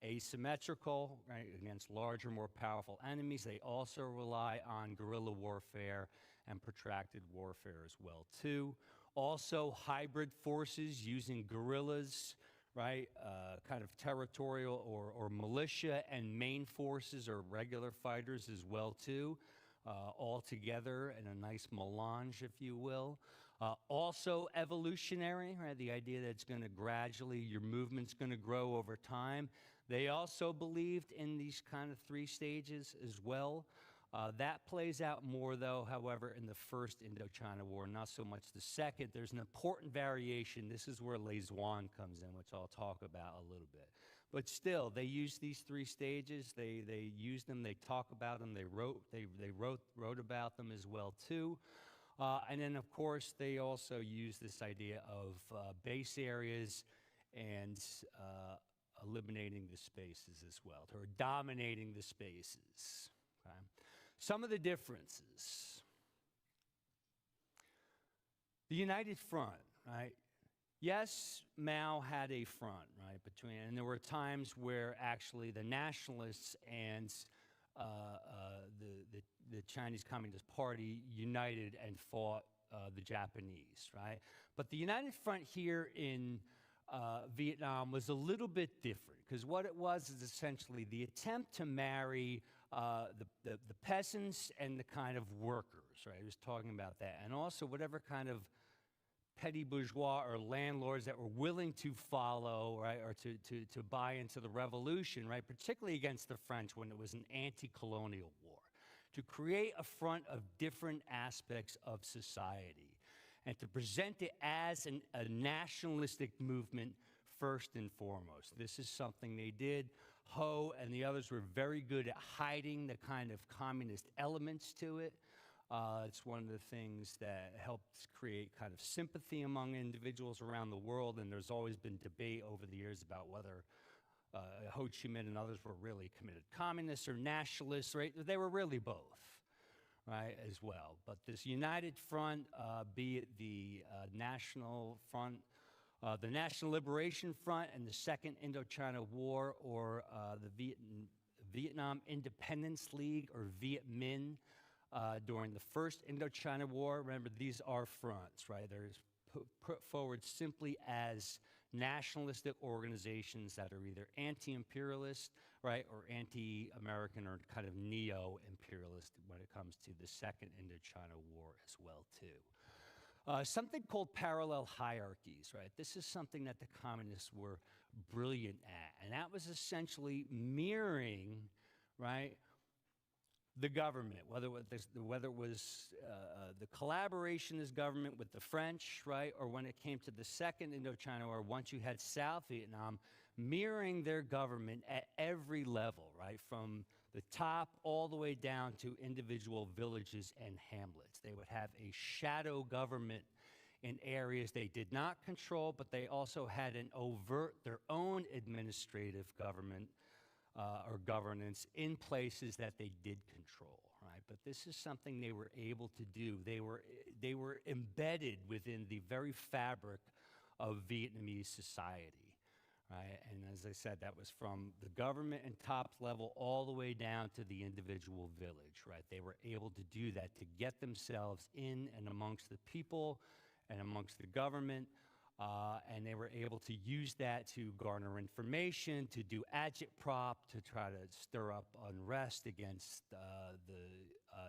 Asymmetrical, right, against larger, more powerful enemies. They also rely on guerrilla warfare and protracted warfare as well too. Also, hybrid forces using guerrillas, right, kind of territorial or militia and main forces or regular fighters as well too, all together in a nice melange, if you will. Also evolutionary, right, the idea that it's going to gradually, your movement's going to grow over time. They also believed in these kind of three stages as well. That plays out more, though, however, in the First Indochina War, not so much the second. There's an important variation. This is where Les Zwan comes in, which I'll talk about a little bit. But still, they use these three stages. They use them. They talk about them. They wrote about them as well too. And then, of course, they also use this idea of base areas and eliminating the spaces as well, or dominating the spaces. Okay? Some of the differences. The United Front, right? Yes, Mao had a front, right, and there were times where actually the nationalists and the Chinese Communist Party united and fought the Japanese, right? But the United Front here in Vietnam was a little bit different, because what it was is essentially the attempt to marry the peasants and the kind of workers, right? He was talking about that. And also whatever kind of petty bourgeois or landlords that were willing to follow, right, or to buy into the revolution, right, particularly against the French when it was an anti-colonial war, to create a front of different aspects of society and to present it as a nationalistic movement first and foremost. This is something they did. Ho and the others were very good at hiding the kind of communist elements to it. It's one of the things that helped create kind of sympathy among individuals around the world, and there's always been debate over the years about whether Ho Chi Minh and others were really committed communists or nationalists, right? They were really both, right, as well. But this United Front, be it the National Front, the National Liberation Front and the Second Indochina War, or the Vietnam Independence League, or Viet Minh, during the First Indochina War. Remember, these are fronts, right? They're put forward simply as nationalistic organizations that are either anti-imperialist, right, or anti-American or kind of neo-imperialist when it comes to the Second Indochina War as well, too. Something called parallel hierarchies, right? This is something that the communists were brilliant at, and that was essentially mirroring, right, the government, whether it was the collaborationist government with the French, right, or when it came to the Second Indochina War, once you had South Vietnam, mirroring their government at every level, right, from the top all the way down to individual villages and hamlets. They would have a shadow government in areas they did not control, but they also had their own administrative government or governance in places that they did control, right? But this is something they were able to do. They were embedded within the very fabric of Vietnamese society, right? And as I said, that was from the government and top level all the way down to the individual village, right? They were able to do that, to get themselves in and amongst the people and amongst the government, and they were able to use that to garner information, to do agitprop, to try to stir up unrest against the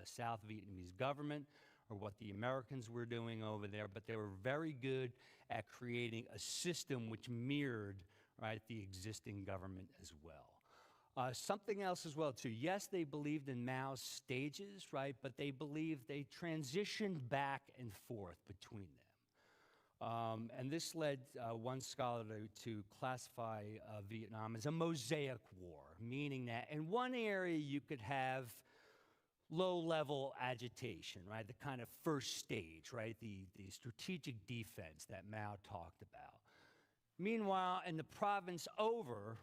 South Vietnamese government or what the Americans were doing over there. But they were very good at creating a system which mirrored, right, the existing government as well. Something else as well, too. Yes, they believed in Mao's stages, right, but they believed they transitioned back and forth between them. And this led one scholar to classify Vietnam as a mosaic war, meaning that in one area you could have low-level agitation, right? The kind of first stage, right? The strategic defense that Mao talked about. Meanwhile, in the province over,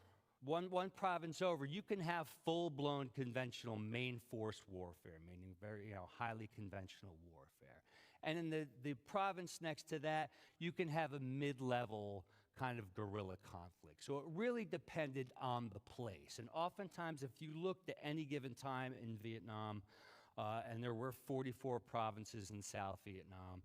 one province over, you can have full-blown conventional main force warfare, meaning very, highly conventional warfare. And in the province next to that, you can have a mid-level kind of guerrilla conflict. So it really depended on the place. And oftentimes, if you looked at any given time in Vietnam, and there were 44 provinces in South Vietnam,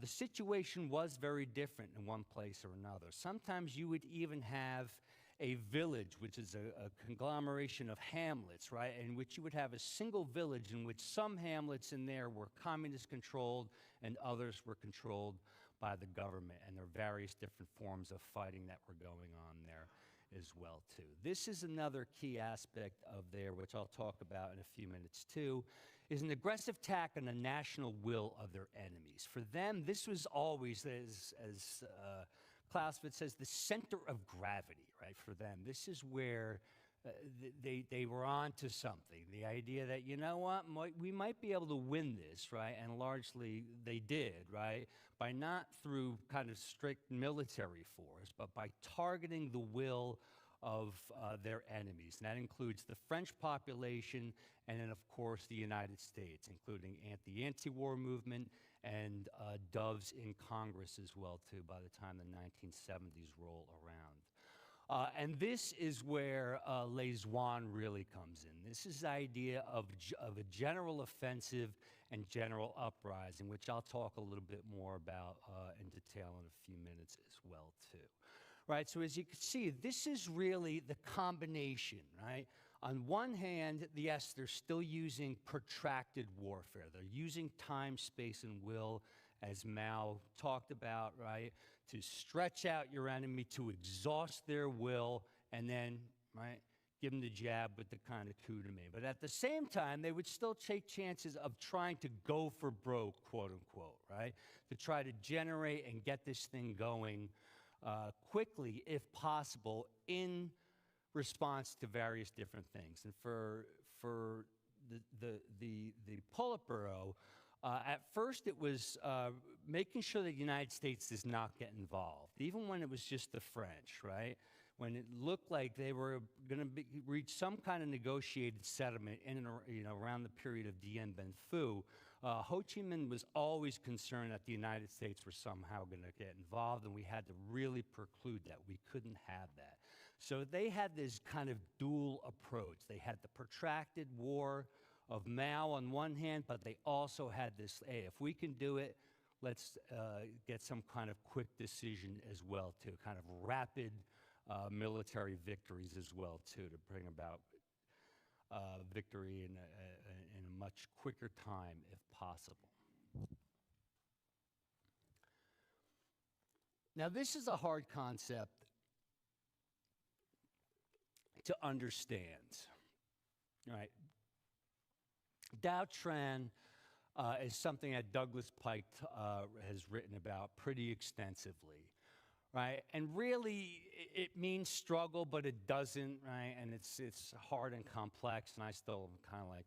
the situation was very different in one place or another. Sometimes you would even have a village, which is a conglomeration of hamlets, right, in which you would have a single village in which some hamlets in there were communist-controlled and others were controlled by the government, and there are various different forms of fighting that were going on there as well, too. This is another key aspect of there, which I'll talk about in a few minutes, too, is an aggressive attack on the national will of their enemies. For them, this was always, as Clausewitz says, the center of gravity, right, for them. This is where they were on to something. The idea that, you know what, we might be able to win this, right, and largely they did, right, by not through kind of strict military force, but by targeting the will of their enemies. And that includes the French population and then, of course, the United States, including the anti-war movement and doves in Congress as well, too, by the time the 1970s roll around. And this is where Les Zwan really comes in. This is the idea of a general offensive and general uprising, which I'll talk a little bit more about in detail in a few minutes as well, too. Right, so as you can see, this is really the combination, right? On one hand, yes, they're still using protracted warfare. They're using time, space, and will, as Mao talked about, right, to stretch out your enemy, to exhaust their will, and then, right, give them the jab with the kind of coup de main. But at the same time, they would still take chances of trying to go for broke, quote unquote, right, to try to generate and get this thing going quickly, if possible, in response to various different things. And for the Politburo, at first it was making sure that the United States does not get involved, even when it was just the French, right? When it looked like they were going to reach some kind of negotiated settlement in and around the period of Dien Bien Phu, Ho Chi Minh was always concerned that the United States were somehow going to get involved, and we had to really preclude that. We couldn't have that. So they had this kind of dual approach. They had the protracted war of Mao on one hand, but they also had this, hey, if we can do it, let's get some kind of quick decision as well, too, kind of rapid military victories as well, too, to bring about victory in a much quicker time, if possible. Now, this is a hard concept to understand, right? Dao Tran is something that Douglas Pike has written about pretty extensively, right? And really, it means struggle, but it doesn't, right? And it's hard and complex, and I still am kind of like,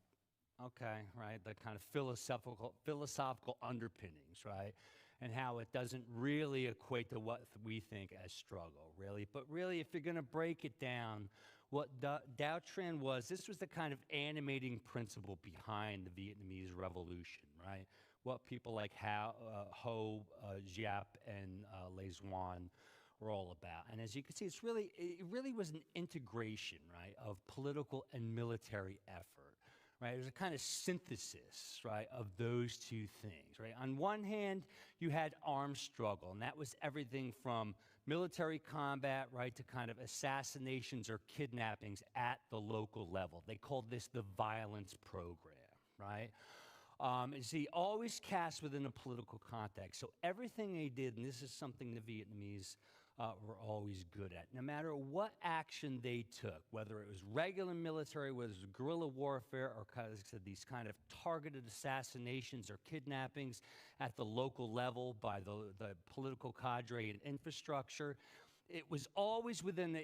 okay, right? The kind of philosophical underpinnings, right? And how it doesn't really equate to what we think as struggle, really. But really, if you're going to break it down, what Dao Tran was, this was the kind of animating principle behind the Vietnamese Revolution, right? What people like Ho, Giap, and Le Duan were all about. And as you can see, it really was an integration, right, of political and military effort, right? It was a kind of synthesis, right, of those two things, right? On one hand, you had armed struggle, and that was everything from military combat, right, to kind of assassinations or kidnappings at the local level. They called this the violence program, right? You see, always cast within a political context. So everything they did, and this is something the Vietnamese were always good at, no matter what action they took, whether it was regular military, whether it was guerrilla warfare, or these kind of targeted assassinations or kidnappings at the local level by the political cadre and infrastructure, it was always within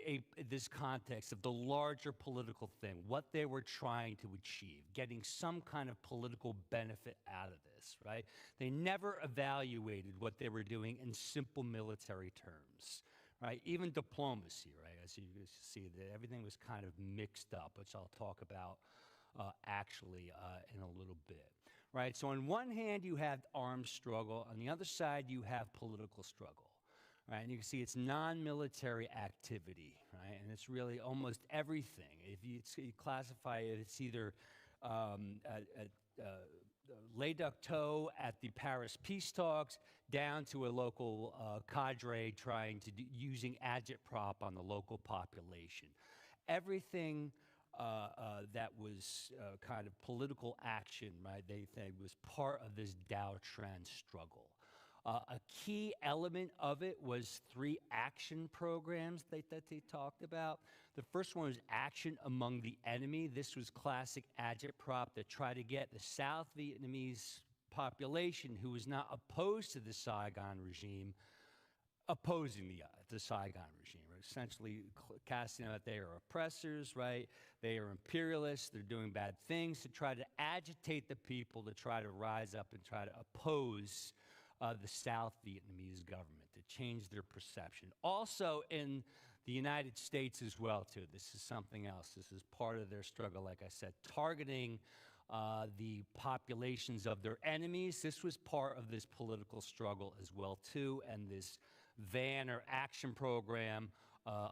this context of the larger political thing, what they were trying to achieve, getting some kind of political benefit out of this, right? They never evaluated what they were doing in simple military terms, right? Even diplomacy, right? As you see, that everything was kind of mixed up, which I'll talk about actually in a little bit, right? So on one hand, you have armed struggle. On the other side, you have political struggle. Right, and you can see it's non-military activity, right? And it's really almost everything. If you classify it, it's either les ductos at the Paris peace talks down to a local cadre trying to using agitprop on the local population. Everything that was kind of political action, right, they think was part of this Dao Tran struggle. A key element of it was 3 action programs that they talked about. The first one was action among the enemy. This was classic agitprop to try to get the South Vietnamese population, who was not opposed to the Saigon regime, opposing the Saigon regime, right? Essentially casting out they are oppressors, right? They are imperialists, they're doing bad things, to try to agitate the people to try to rise up and try to oppose the South Vietnamese government, to change their perception. Also in the United States as well, too. This is something else. This is part of their struggle, like I said, targeting the populations of their enemies. This was part of this political struggle as well, too, and this van or action program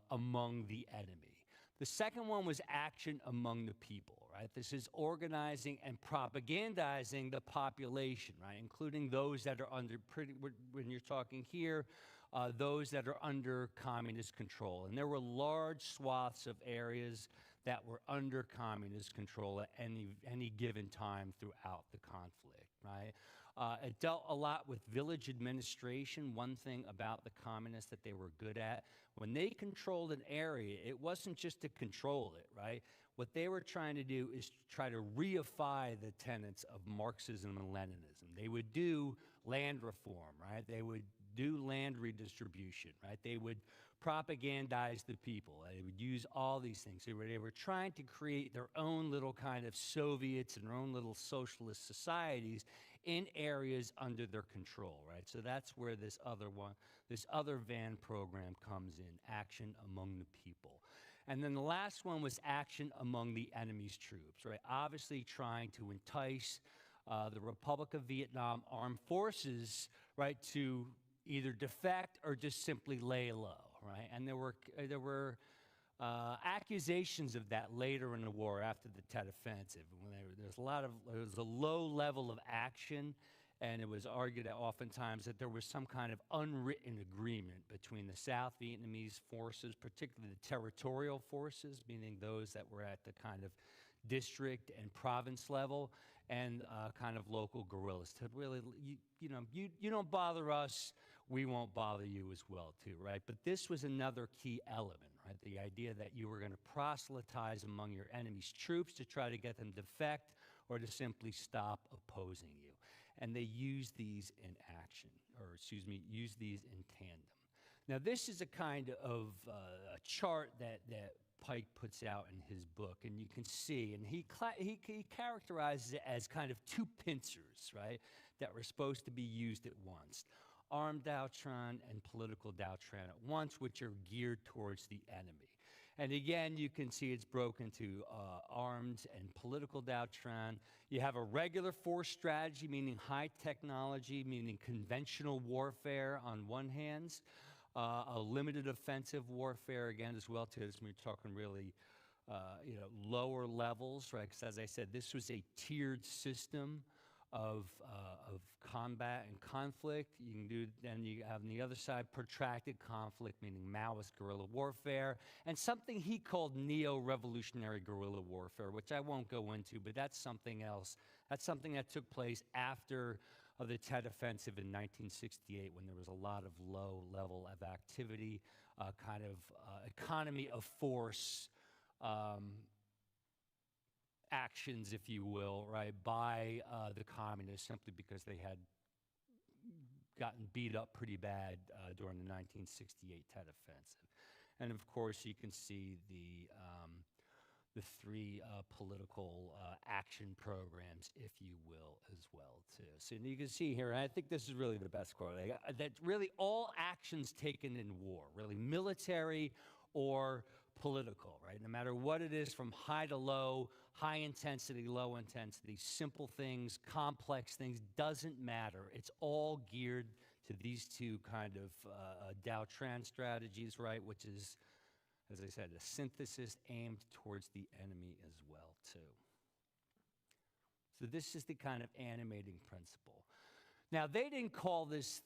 among the enemy. The second one was action among the people, right? This is organizing and propagandizing the population, right? Including those that are under, when you're talking here, those that are under communist control. And there were large swaths of areas that were under communist control at any given time throughout the conflict, right? It dealt a lot with village administration. One thing about the communists that they were good at, when they controlled an area, it wasn't just to control it, right? What they were trying to do is try to reify the tenets of Marxism and Leninism. They would do land reform, right? They would do land redistribution, right? They would propagandize the people. They would use all these things. They were trying to create their own little kind of Soviets and their own little socialist societies in areas under their control, right? So that's where this other van program comes in, action among the people. And then the last one was action among the enemy's troops, right? Obviously trying to entice the Republic of Vietnam armed forces, right, to either defect or just simply lay low, right? And there were accusations of that later in the war after the Tet Offensive. When there was a low level of action, and it was argued that oftentimes that there was some kind of unwritten agreement between the South Vietnamese forces, particularly the territorial forces, meaning those that were at the kind of district and province level, and kind of local guerrillas to really, you don't bother us, we won't bother you as well too, right? But this was another key element, right? The idea that you were going to proselytize among your enemy's troops to try to get them to defect or to simply stop opposing you. And they use these in action, or excuse me, use these in tandem. Now this is a kind of a chart that Pike puts out in his book, and you can see, and he characterizes it as kind of 2 pincers, right, that were supposed to be used at once. Armed Dao Tran and political Dao Tran at once, which are geared towards the enemy. And again, you can see it's broken into armed and political doctrine. You have a regular force strategy, meaning high technology, meaning conventional warfare on one hand, a limited offensive warfare again as well too. We're talking really, lower levels, right? Because as I said, this was a tiered system of combat and conflict. You can do, then you have on the other side protracted conflict, meaning Maoist guerrilla warfare, and something he called neo-revolutionary guerrilla warfare, which I won't go into, but that's something else. That's something that took place after the Tet Offensive in 1968, when there was a lot of low level of activity, kind of economy of force actions, if you will, right, by the communists simply because they had gotten beat up pretty bad during the 1968 Tet Offensive. And of course, you can see the three political action programs, if you will, as well, too. So you can see here, and I think this is really the best quote, that really all actions taken in war, really military or political, right? No matter what it is, from high to low, high intensity, low intensity, simple things, complex things, doesn't matter. It's all geared to these two kind of Dow-Tran strategies, right? Which is, as I said, a synthesis aimed towards the enemy as well, too. So this is the kind of animating principle. Now, they didn't call this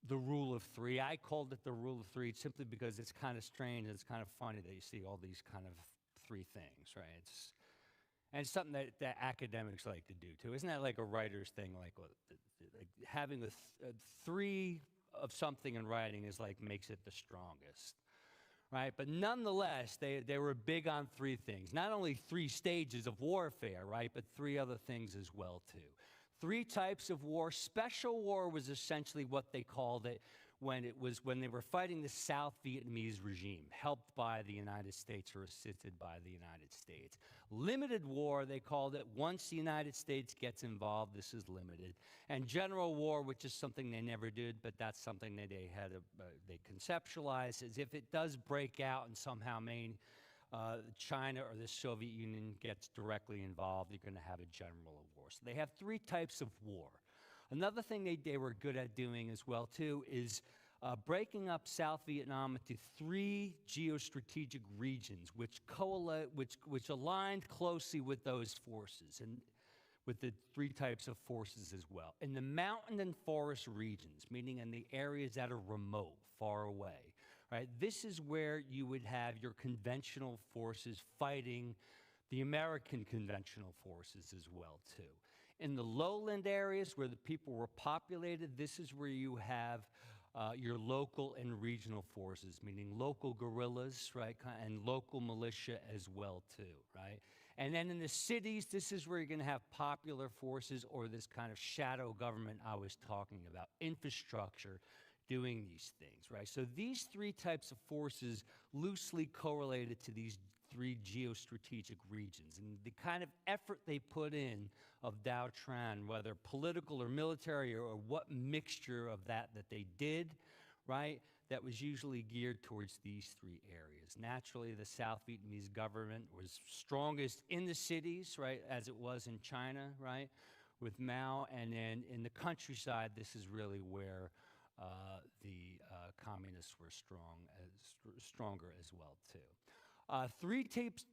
the rule of three. I called it the rule of three simply because it's kind of strange. It's kind of funny that you see all these kind of three things, right? And it's something that academics like to do too. Isn't that like a writer's thing? Like having a three of something in writing is like makes it the strongest, right? But nonetheless, they were big on three things. Not only three stages of warfare, right? But three other things as well too. Three types of war. Special war was essentially what they called it when they were fighting the South Vietnamese regime, helped by the United States or assisted by the United States. Limited war, they called it. Once the United States gets involved, this is limited. And general war, which is something they never did, but that's something that they had they conceptualized as if it does break out and somehow China or the Soviet Union gets directly involved, you're going to have a general war. So they have three types of war. Another thing they were good at doing as well, too, is breaking up South Vietnam into three geostrategic regions, which aligned closely with those forces and with the three types of forces as well. In the mountain and forest regions, meaning in the areas that are remote, far away, right? This is where you would have your conventional forces fighting the American conventional forces as well, too. In the lowland areas where the people were populated, this is where you have your local and regional forces, meaning local guerrillas, right, and local militia as well, too, right? And then in the cities, this is where you're going to have popular forces or this kind of shadow government I was talking about, infrastructure, doing these things, right? So these three types of forces loosely correlated to these three geostrategic regions. And the kind of effort they put in of Dow-Tran, whether political or military or what mixture of that they did, right, that was usually geared towards these three areas. Naturally, the South Vietnamese government was strongest in the cities, right, as it was in China, right, with Mao. And then in the countryside, this is really where the communists were stronger as well, too. Three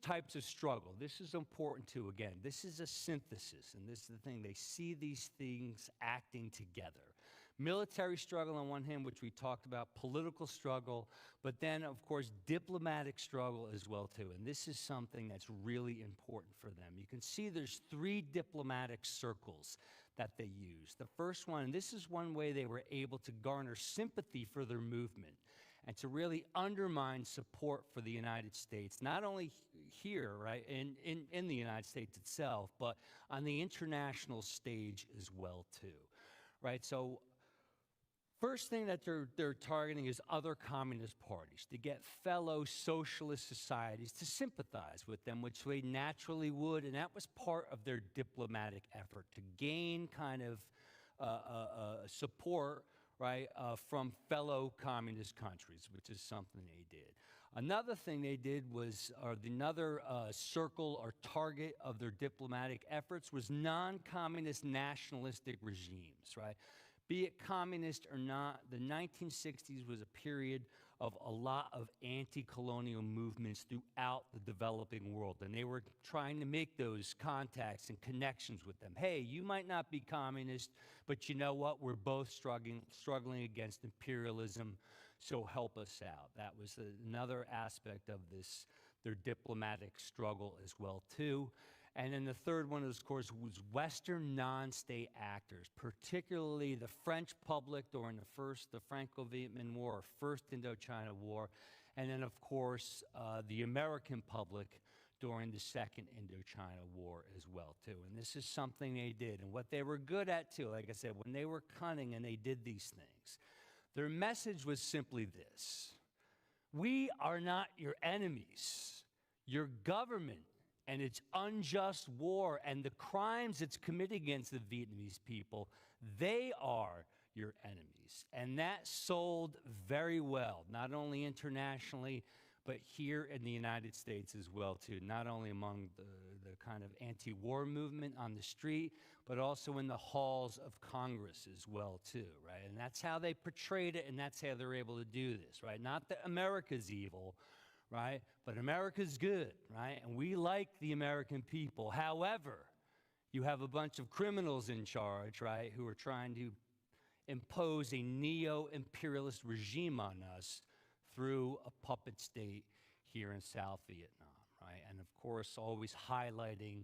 types of struggle. This is important, too. Again, this is a synthesis, and this is the thing. They see these things acting together. Military struggle on one hand, which we talked about, political struggle, but then, of course, diplomatic struggle as well, too. And this is something that's really important for them. You can see there's three diplomatic circles that they use. The first one, and this is one way they were able to garner sympathy for their movement and to really undermine support for the United States, not only here, right, in the United States itself, but on the international stage as well, too, right? So first thing that they're targeting is other communist parties, to get fellow socialist societies to sympathize with them, which they naturally would, and that was part of their diplomatic effort, to gain kind of support, right, from fellow communist countries, which is something they did. Another thing they did was, or another circle or target of their diplomatic efforts was non-communist nationalistic regimes, right? Be it communist or not, the 1960s was a period of a lot of anti-colonial movements throughout the developing world, and they were trying to make those contacts and connections with them. Hey, you might not be communist, but you know what? We're both struggling against imperialism, so help us out. That was another aspect of this, their diplomatic struggle as well, too. And then the third one, of course, was Western non-state actors, particularly the French public during the Franco-Vietnam War, or First Indochina War, and then, of course, the American public during the Second Indochina War as well, too. And this is something they did. And what they were good at, too, like I said, when they were cunning and they did these things, their message was simply this: we are not your enemies. Your government and its unjust war and the crimes it's committed against the Vietnamese people, they are your enemies. And that sold very well, not only internationally, but here in the United States as well, too. Not only among the kind of anti-war movement on the street, but also in the halls of Congress as well, too, right? And that's how they portrayed it, and that's how they're able to do this, right? Not that America's evil, right? But America's good, right? And we like the American people. However, you have a bunch of criminals in charge, right, who are trying to impose a neo-imperialist regime on us through a puppet state here in South Vietnam, right? And of course, always highlighting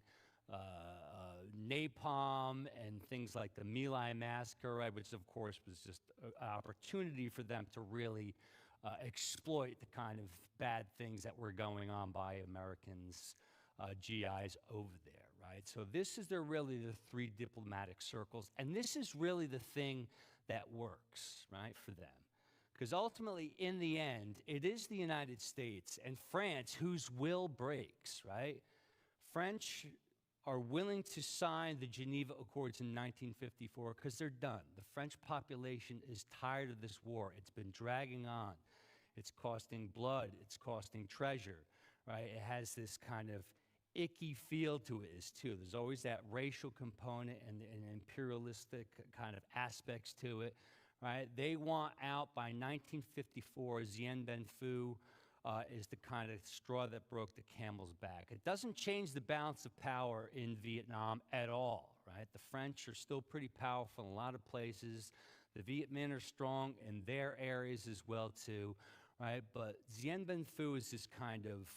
napalm and things like the My Lai massacre, right, which of course was just an opportunity for them to really exploit the kind of bad things that were going on by Americans, GIs over there, right? So this is really the three diplomatic circles, and this is really the thing that works, right, for them. Because ultimately, in the end, it is the United States and France whose will breaks, right? French are willing to sign the Geneva Accords in 1954 because they're done. The French population is tired of this war. It's been dragging on. It's costing blood. It's costing treasure, right? It has this kind of icky feel to it, too. There's always that racial component and imperialistic kind of aspects to it, right? They want out by 1954. Dien Bien Phu is the kind of straw that broke the camel's back. It doesn't change the balance of power in Vietnam at all, right? The French are still pretty powerful in a lot of places. The Viet Minh are strong in their areas as well, too, right? But Dien Bien Phu is this kind of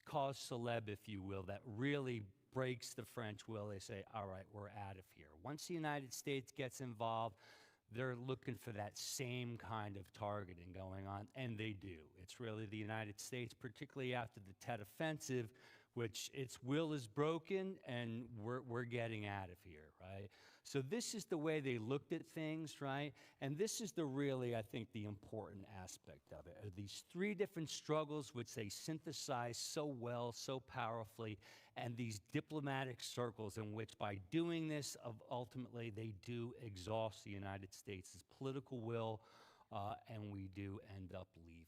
cause célèbre, if you will, that really breaks the French will. They say, all right, we're out of here. Once the United States gets involved, they're looking for that same kind of targeting going on, and they do. It's really the United States, particularly after the Tet Offensive, which its will is broken, and we're getting out of here, right? So this is the way they looked at things, right? And this is really, I think, the important aspect of it, are these three different struggles which they synthesize so well, so powerfully, and these diplomatic circles in which, by doing this, ultimately they do exhaust the United States' political will, and we do end up leaving.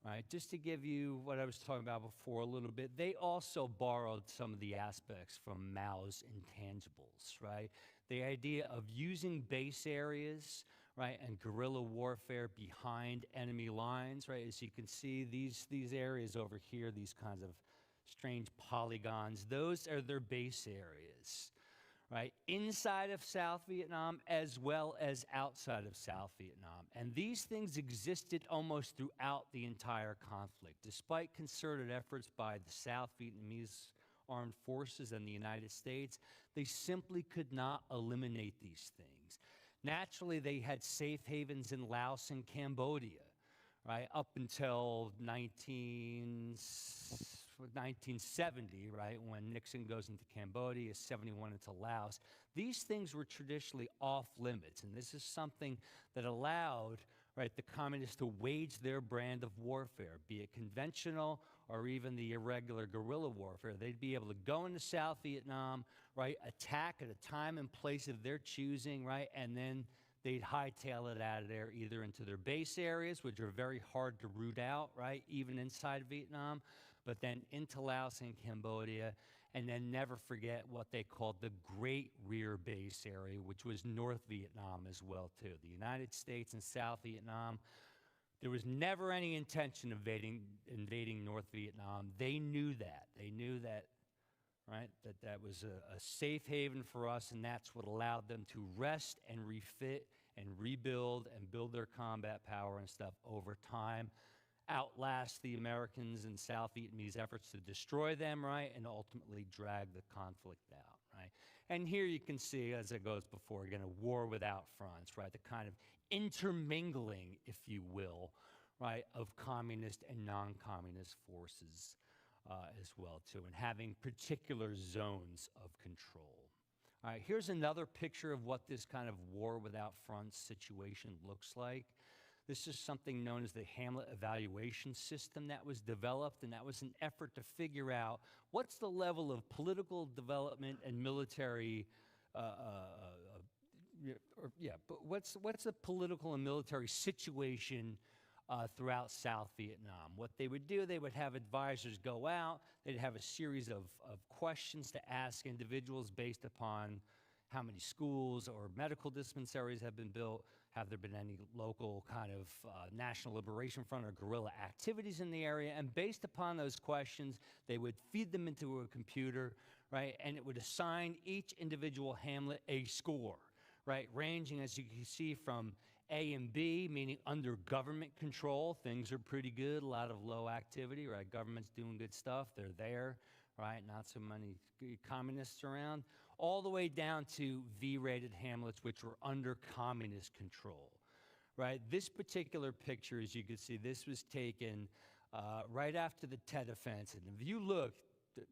Right, just to give you what I was talking about before a little bit, they also borrowed some of the aspects from Mao's intangibles, right? The idea of using base areas, right, and guerrilla warfare behind enemy lines, right? As you can see, these areas over here, these kinds of strange polygons, those are their base areas, right? Inside of South Vietnam as well as outside of South Vietnam. And these things existed almost throughout the entire conflict. Despite concerted efforts by the South Vietnamese armed forces and the United States, they simply could not eliminate these things. Naturally, they had safe havens in Laos and Cambodia, right, up until 1970, right, when Nixon goes into Cambodia, 71 into Laos. These things were traditionally off limits, and this is something that allowed, right, the communists to wage their brand of warfare, be it conventional or even the irregular guerrilla warfare. They'd be able to go into South Vietnam, right, attack at a time and place of their choosing, right, and then they'd hightail it out of there either into their base areas, which are very hard to root out, right, even inside Vietnam, but then into Laos and Cambodia, and then never forget what they called the Great Rear Base Area, which was North Vietnam as well, too. The United States and South Vietnam, there was never any intention of invading North Vietnam. They knew that. They knew that, right, that was a safe haven for us, and that's what allowed them to rest and refit and rebuild and build their combat power and stuff over time, outlast the Americans and South Vietnamese efforts to destroy them, right, and ultimately drag the conflict out, right? And here you can see, as it goes before, again, a war without fronts, right, the kind of intermingling, if you will, right, of communist and non-communist forces as well, too, and having particular zones of control. All right, here's another picture of what this kind of war without fronts situation looks like. This is something known as the Hamlet evaluation system that was developed, and that was an effort to figure out what's the level of political development and military, but what's the political and military situation throughout South Vietnam. What they would do, they would have advisors go out, they'd have a series of questions to ask individuals based upon how many schools or medical dispensaries have been built, have there been any local kind of National Liberation Front or guerrilla activities in the area, and based upon those questions, they would feed them into a computer, right, and it would assign each individual hamlet a score, right, ranging, as you can see, from A and B, meaning under government control, things are pretty good, a lot of low activity, right? Government's doing good stuff, they're there, right? Not so many communists around, all the way down to V-rated hamlets, which were under communist control, right? This particular picture, as you can see, this was taken right after the Tet Offensive. And if you look,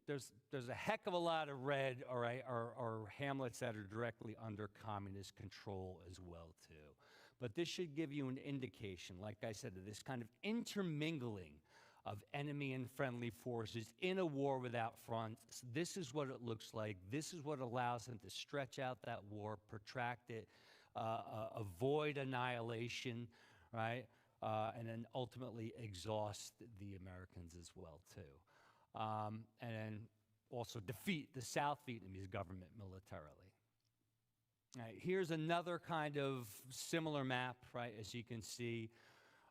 there's a heck of a lot of red, all right, or hamlets that are directly under communist control as well, too. But this should give you an indication, like I said, of this kind of intermingling of enemy and friendly forces in a war without fronts. This is what it looks like. This is what allows them to stretch out that war, protract it, avoid annihilation, right? And then ultimately exhaust the Americans as well, too. And then also defeat the South Vietnamese government militarily. Right, here's another kind of similar map, right, as you can see.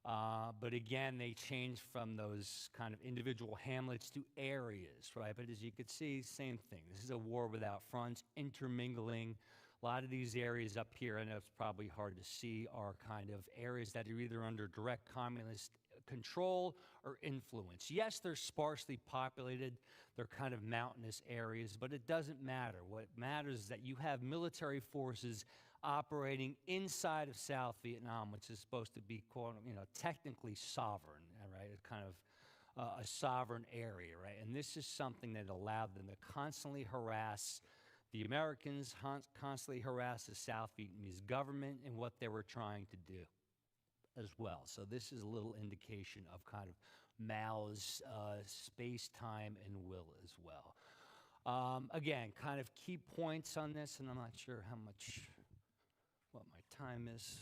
But again, they changed from those kind of individual hamlets to areas, right? But as you can see, same thing. This is a war without fronts, intermingling. A lot of these areas up here, I know it's probably hard to see, are kind of areas that are either under direct communist control or influence. Yes, they're sparsely populated. They're kind of mountainous areas, but it doesn't matter. What matters is that you have military forces operating inside of South Vietnam, which is supposed to be, quote, technically sovereign, right? It's kind of a sovereign area, right? And this is something that allowed them to constantly harass the Americans, constantly harass the South Vietnamese government and what they were trying to do as well. So this is a little indication of kind of Mao's space, time, and will as well. Again, kind of key points on this, and I'm not sure what my time is.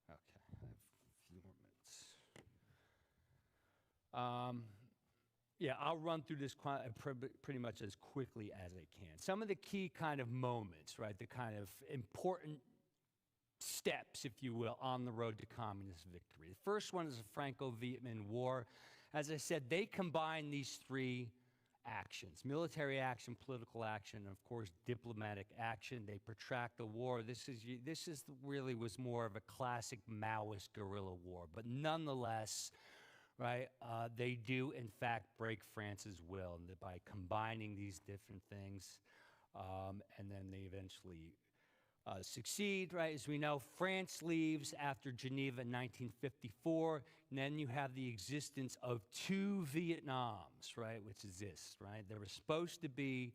Okay, I have a few more minutes. Yeah, I'll run through this pretty much as quickly as I can. Some of the key kind of moments, right, the kind of important steps, if you will, on the road to communist victory. The first one is the Franco-Vietnamese War. As I said, they combine these three actions: military action, political action, and of course diplomatic action. They protract the war. This really was more of a classic Maoist guerrilla war, but nonetheless, right, they do in fact break France's will, and by combining these different things, and then they eventually succeed, right? As we know, France leaves after Geneva in 1954, and then you have the existence of two Vietnams, right, which is this, right? There were supposed to be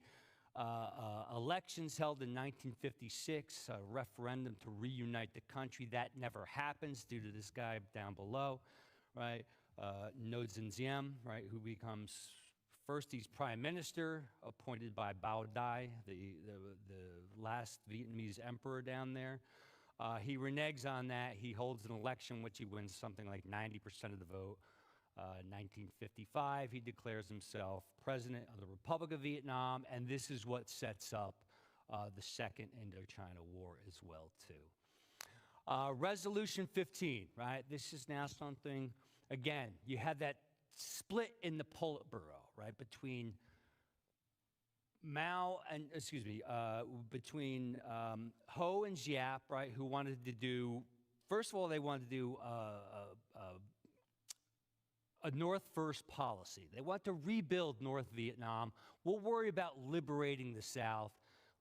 elections held in 1956, a referendum to reunite the country. That never happens due to this guy down below, right? Ngo Dinh Diem, right, who becomes First, he's prime minister, appointed by Bao Dai, the last Vietnamese emperor down there. He reneges on that. He holds an election, which he wins something like 90% of the vote. 1955, he declares himself president of the Republic of Vietnam, and this is what sets up the Second Indochina War as well, too. Resolution 15, right? This is now something, again, you had that split in the Politburo, right, between between Ho and Giap, right, who wanted to do, first of all, they wanted to do a North First policy. They want to rebuild North Vietnam. We'll worry about liberating the South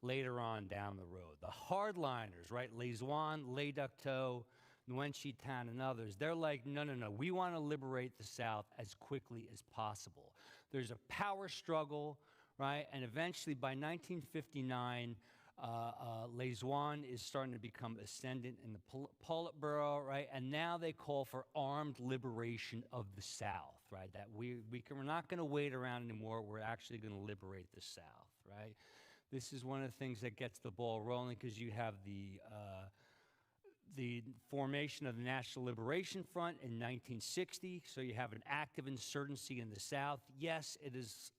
later on down the road. The hardliners, right, Le Duan, Le Duc Tho, Nguyen Chi Tan, and others, they're like, no, we want to liberate the South as quickly as possible. There's a power struggle, right, and eventually by 1959, Le Duan is starting to become ascendant in the Politburo, right, and now they call for armed liberation of the South, right, that we're not going to wait around anymore, we're actually going to liberate the South, right. This is one of the things that gets the ball rolling because you have the formation of the National Liberation Front in 1960, so you have an active insurgency in the South. Yes, it is,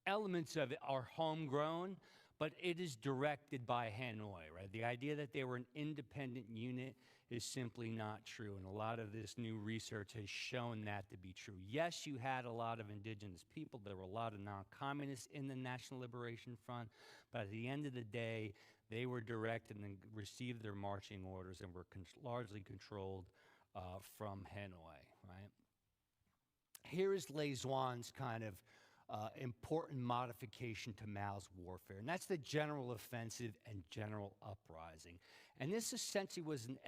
elements of it are homegrown, but it is directed by Hanoi, right? The idea that they were an independent unit is simply not true, and a lot of this new research has shown that to be true. Yes, you had a lot of indigenous people, there were a lot of non-communists in the National Liberation Front, but at the end of the day, they were directed and received their marching orders and were largely controlled from Hanoi, right? Here is Le Duan's kind of important modification to Mao's warfare, and that's the general offensive and general uprising. And this essentially was an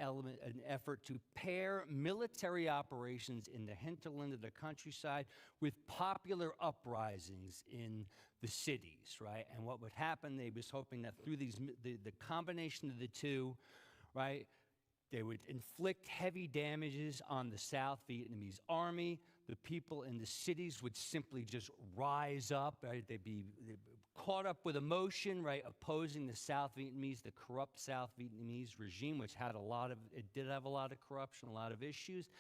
effort to pair military operations in the hinterland of the countryside with popular uprisings in the cities, right? And what would happen, they was hoping that through the combination of the two, right, they would inflict heavy damages on the South Vietnamese army. The people in the cities would simply just rise up, right? They'd be caught up with emotion, right, opposing the South Vietnamese, the corrupt South Vietnamese regime, which had it did have a lot of corruption, a lot of issues.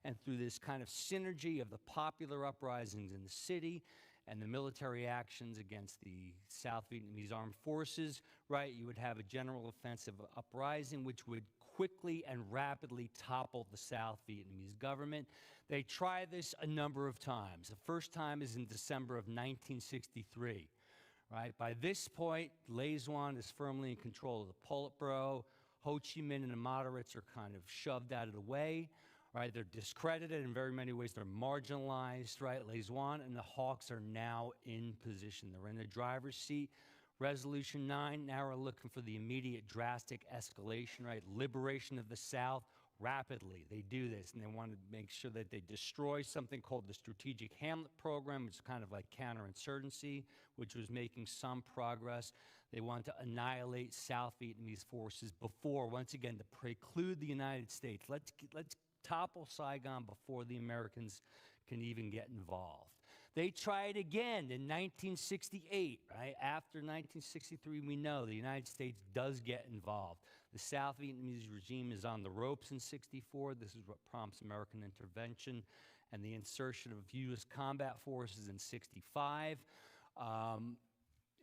And through this kind of synergy of the popular uprisings in the city and the military actions against the South Vietnamese armed forces, right, you would have a general offensive uprising, which would quickly and rapidly topple the South Vietnamese government. They tried this a number of times. The first time is in December of 1963, right? By this point, Le Duan is firmly in control of the Politburo. Ho Chi Minh and the moderates are kind of shoved out of the way, right? They're discredited in very many ways. They're marginalized, right? Le Duan and the Hawks are now in position. They're in the driver's seat. Resolution 9, now we're looking for the immediate drastic escalation, right? Liberation of the South rapidly. They do this, and they want to make sure that they destroy something called the Strategic Hamlet Program, which is kind of like counterinsurgency, which was making some progress. They want to annihilate South Vietnamese forces before, once again, to preclude the United States. Let's topple Saigon before the Americans can even get involved. They tried again in 1968, right? After 1963, we know the United States does get involved. The South Vietnamese regime is on the ropes in 64. This is what prompts American intervention and the insertion of U.S. combat forces in 65,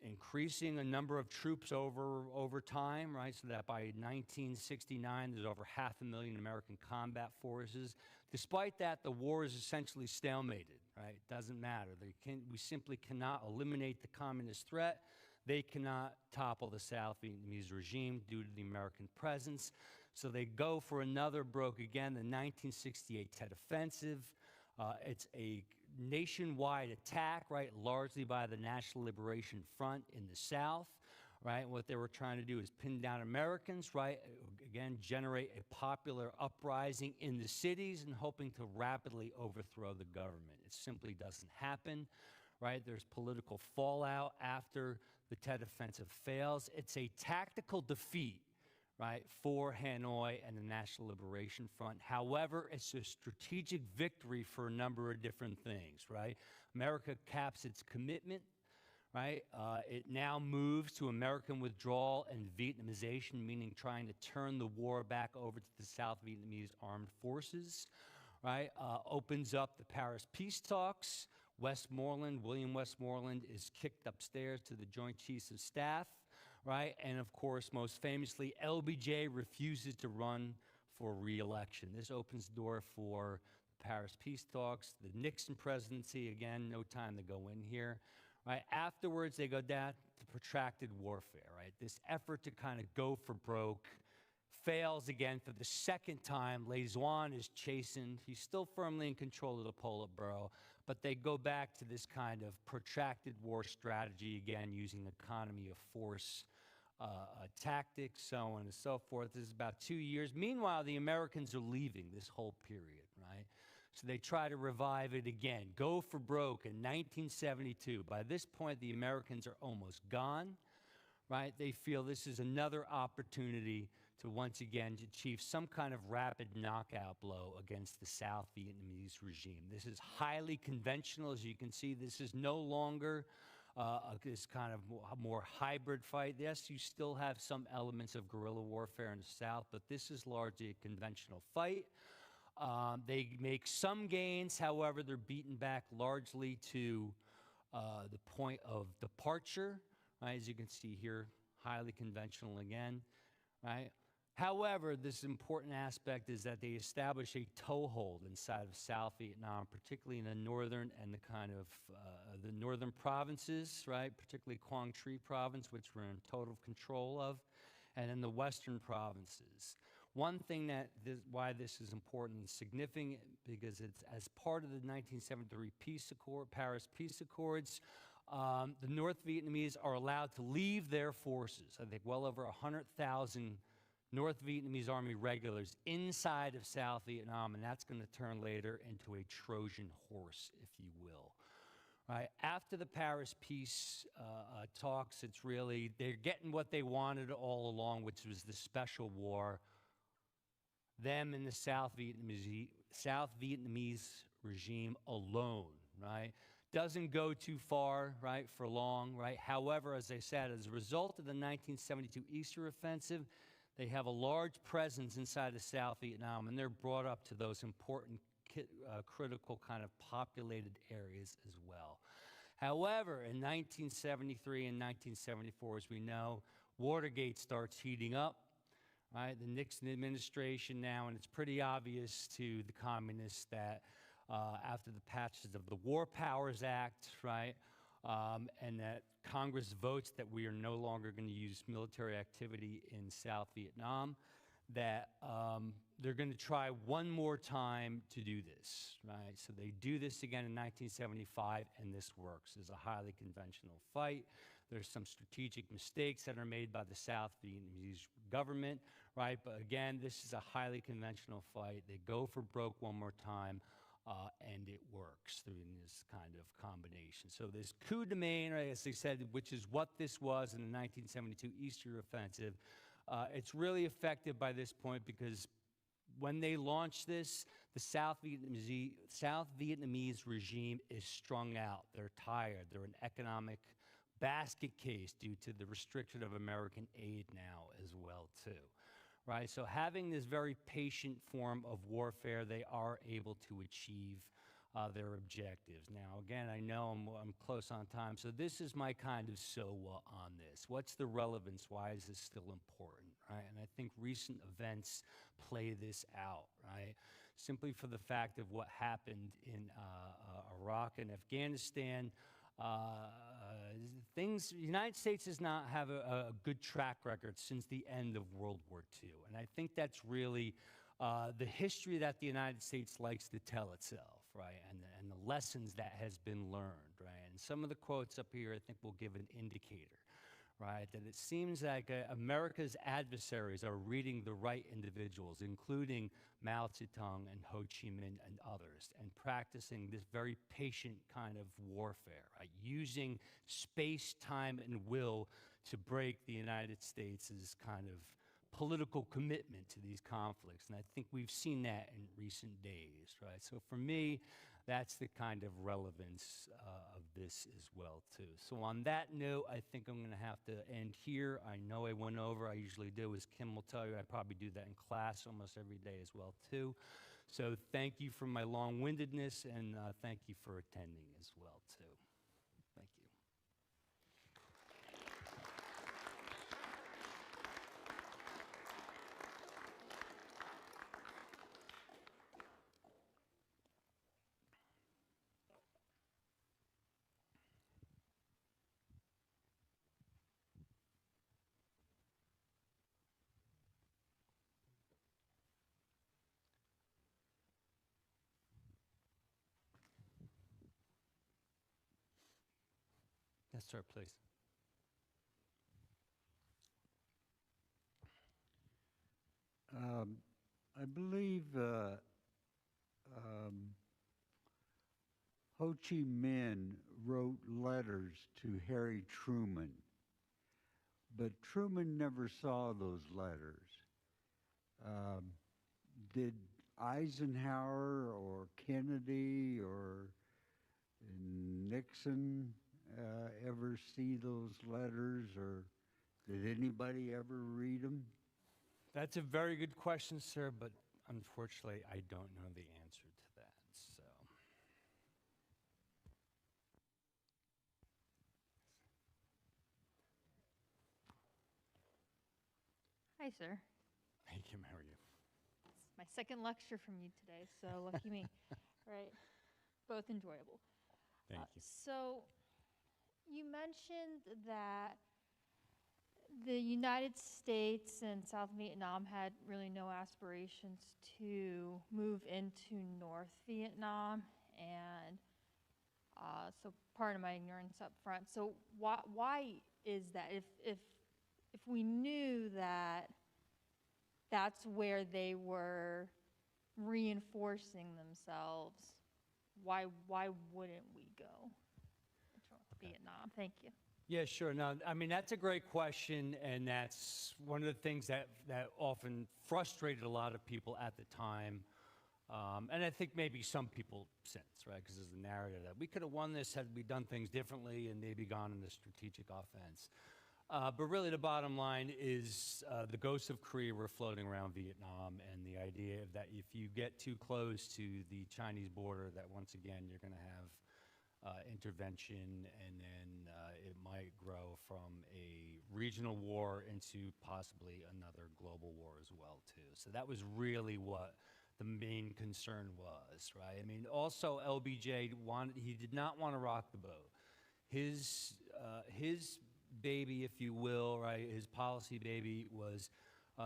increasing a number of troops over time, right? So that by 1969, there's over 500,000 American combat forces. Despite that, the war is essentially stalemated, right? It doesn't matter. We simply cannot eliminate the communist threat. They cannot topple the South Vietnamese regime due to the American presence. So they go for another broke again, the 1968 Tet Offensive. It's a nationwide attack, right, largely by the National Liberation Front in the South, right? What they were trying to do is pin down Americans, right? Again, generate a popular uprising in the cities and hoping to rapidly overthrow the government. It simply doesn't happen, right? There's political fallout after the Tet Offensive fails. It's a tactical defeat, right, for Hanoi and the National Liberation Front. However, it's a strategic victory for a number of different things, right? America caps its commitment, right? It now moves to American withdrawal and Vietnamization, meaning trying to turn the war back over to the South Vietnamese armed forces, right? Opens up the Paris peace talks. William Westmoreland is kicked upstairs to the Joint Chiefs of Staff, right? And of course, most famously, LBJ refuses to run for re-election. This opens the door for the Paris peace talks, the Nixon presidency, again, no time to go in here, right? Afterwards, they go down to protracted warfare, right? This effort to kind of go for broke fails again for the second time. Le Duan is chastened. He's still firmly in control of the Politburo, but they go back to this kind of protracted war strategy, again, using economy of force tactics, so on and so forth. This is about 2 years. Meanwhile, the Americans are leaving this whole period, right? So they try to revive it again, go for broke in 1972. By this point, the Americans are almost gone, right? They feel this is another opportunity to once again achieve some kind of rapid knockout blow against the South Vietnamese regime. This is highly conventional, as you can see. This is no longer this kind of more hybrid fight. Yes, you still have some elements of guerrilla warfare in the South, but this is largely a conventional fight. They make some gains, however, they're beaten back largely to the point of departure, right? As you can see here, highly conventional again, right? However, this important aspect is that they establish a toehold inside of South Vietnam, particularly in the northern and the kind of the northern provinces, right? Particularly Quang Tri province, which we're in total control of, and in the western provinces. One thing why this is important and significant, because it's as part of the 1973 Paris Peace Accords, the North Vietnamese are allowed to leave their forces. I think well over 100,000 North Vietnamese Army regulars inside of South Vietnam, and that's going to turn later into a Trojan horse, if you will. Right? After the Paris peace talks, it's really, they're getting what they wanted all along, which was the special war. Them and the South Vietnamese regime alone, right? Doesn't go too far, right, for long, right? However, as I said, as a result of the 1972 Easter Offensive, they have a large presence inside of South Vietnam, and they're brought up to those important critical kind of populated areas as well. However, in 1973 and 1974, as we know, Watergate starts heating up, right? The Nixon administration now, and it's pretty obvious to the communists that after the passage of the War Powers Act, right, and that Congress votes that we are no longer going to use military activity in South Vietnam, that they're going to try one more time to do this, right? So they do this again in 1975, and this works. It's a highly conventional fight. There's some strategic mistakes that are made by the South Vietnamese government, right? But again, this is a highly conventional fight. They go for broke one more time, and it works through this kind of combination. So this coup de main, right, as I said, which is what this was in the 1972 Easter Offensive, it's really effective by this point because when they launch this, the South Vietnamese regime is strung out. They're tired. They're an economic basket case due to the restriction of American aid now as well, too. Right, so having this very patient form of warfare, they are able to achieve their objectives. Now, again, I know I'm close on time, so this is my kind of so what on this. What's the relevance? Why is this still important, right? And I think recent events play this out, right? Simply for the fact of what happened in Iraq and Afghanistan. The United States does not have a good track record since the end of World War II. And I think that's really the history that the United States likes to tell itself, right? And the lessons that has been learned, right? And some of the quotes up here I think will give an indicator, right? That it seems like America's adversaries are reading the right individuals, including Mao Zedong and Ho Chi Minh and others, and practicing this very patient kind of warfare, right? Using space, time, and will to break the United States' kind of political commitment to these conflicts. And I think we've seen that in recent days, right? So for me, that's the kind of relevance of this as well, too. So on that note, I think I'm going to have to end here. I know I went over. I usually do, as Kim will tell you. I probably do that in class almost every day as well, too. So thank you for my long-windedness, and thank you for attending as well, too. Thank you. Yes, sir, please. I believe Ho Chi Minh wrote letters to Harry Truman, but Truman never saw those letters. Did Eisenhower or Kennedy or Nixon ever see those letters, or did anybody ever read them? That's a very good question, sir, but unfortunately, I don't know the answer to that, so. Hi, sir. Hey, Kim, how are you? It's my second lecture from you today, so lucky me. Right. Both enjoyable. Thank you. So, you mentioned that the United States and South Vietnam had really no aspirations to move into North Vietnam, and so pardon my ignorance up front. So why is that? If we knew that that's where they were reinforcing themselves, why wouldn't we go to Vietnam? Thank you. Yeah, sure. No, I mean, that's a great question, and that's one of the things that often frustrated a lot of people at the time. And I think maybe some people since, right? Because there's a narrative that we could have won this had we done things differently and maybe gone in the strategic offense. But really the bottom line is the ghosts of Korea were floating around Vietnam, and the idea that if you get too close to the Chinese border, that once again you're going to have intervention, and then it might grow from a regional war into possibly another global war as well, too. So that was really what the main concern was, right? I mean, also LBJ he did not want to rock the boat. His baby, if you will, right, his policy baby was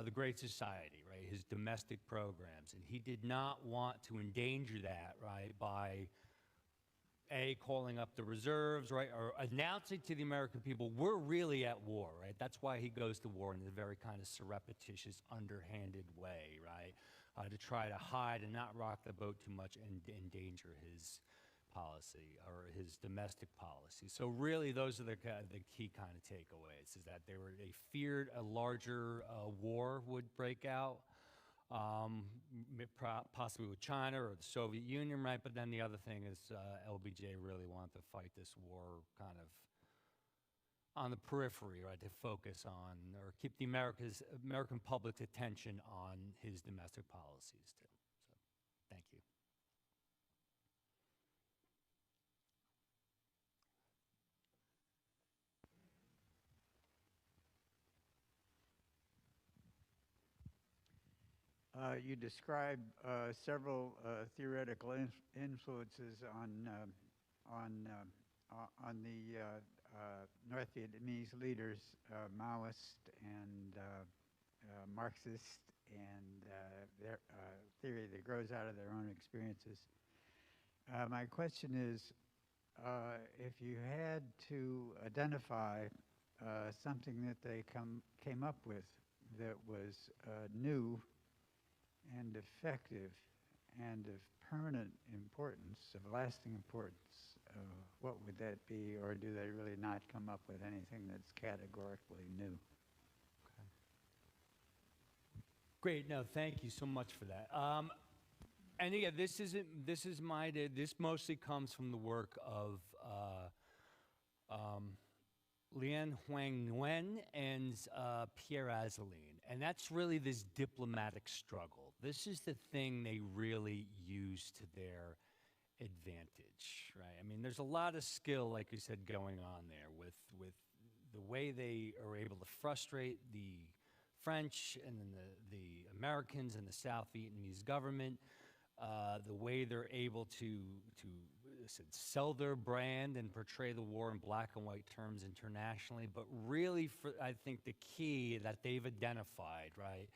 the Great Society, right, his domestic programs. And he did not want to endanger that, right, by calling up the reserves, right, or announcing to the American people, we're really at war, right? That's why he goes to war in a very kind of surreptitious, underhanded way, right, to try to hide and not rock the boat too much and endanger his policy or his domestic policy. So really, those are the key kind of takeaways, is that they feared a larger war would break out, possibly with China or the Soviet Union, right? But then the other thing is LBJ really wanted to fight this war kind of on the periphery, right, to focus on or keep the American public's attention on his domestic policies too. So, thank you. You describe several theoretical influences on the North Vietnamese leaders, Maoist and Marxist, and their theory that grows out of their own experiences. My question is, if you had to identify something that they came up with that was new and effective and of permanent importance, of lasting importance, what would that be, or do they really not come up with anything that's categorically new? Great. No, thank you so much for that. And yeah, this mostly comes from the work of Lien Hoang Nguyen and Pierre Azaline. And that's really this diplomatic struggle. This is the thing they really use to their advantage, right? I mean, there's a lot of skill, like you said, going on there with the way they are able to frustrate the French and then the Americans and the South Vietnamese government, the way they're able to sell their brand and portray the war in black and white terms internationally. But really, I think the key that they've identified, right,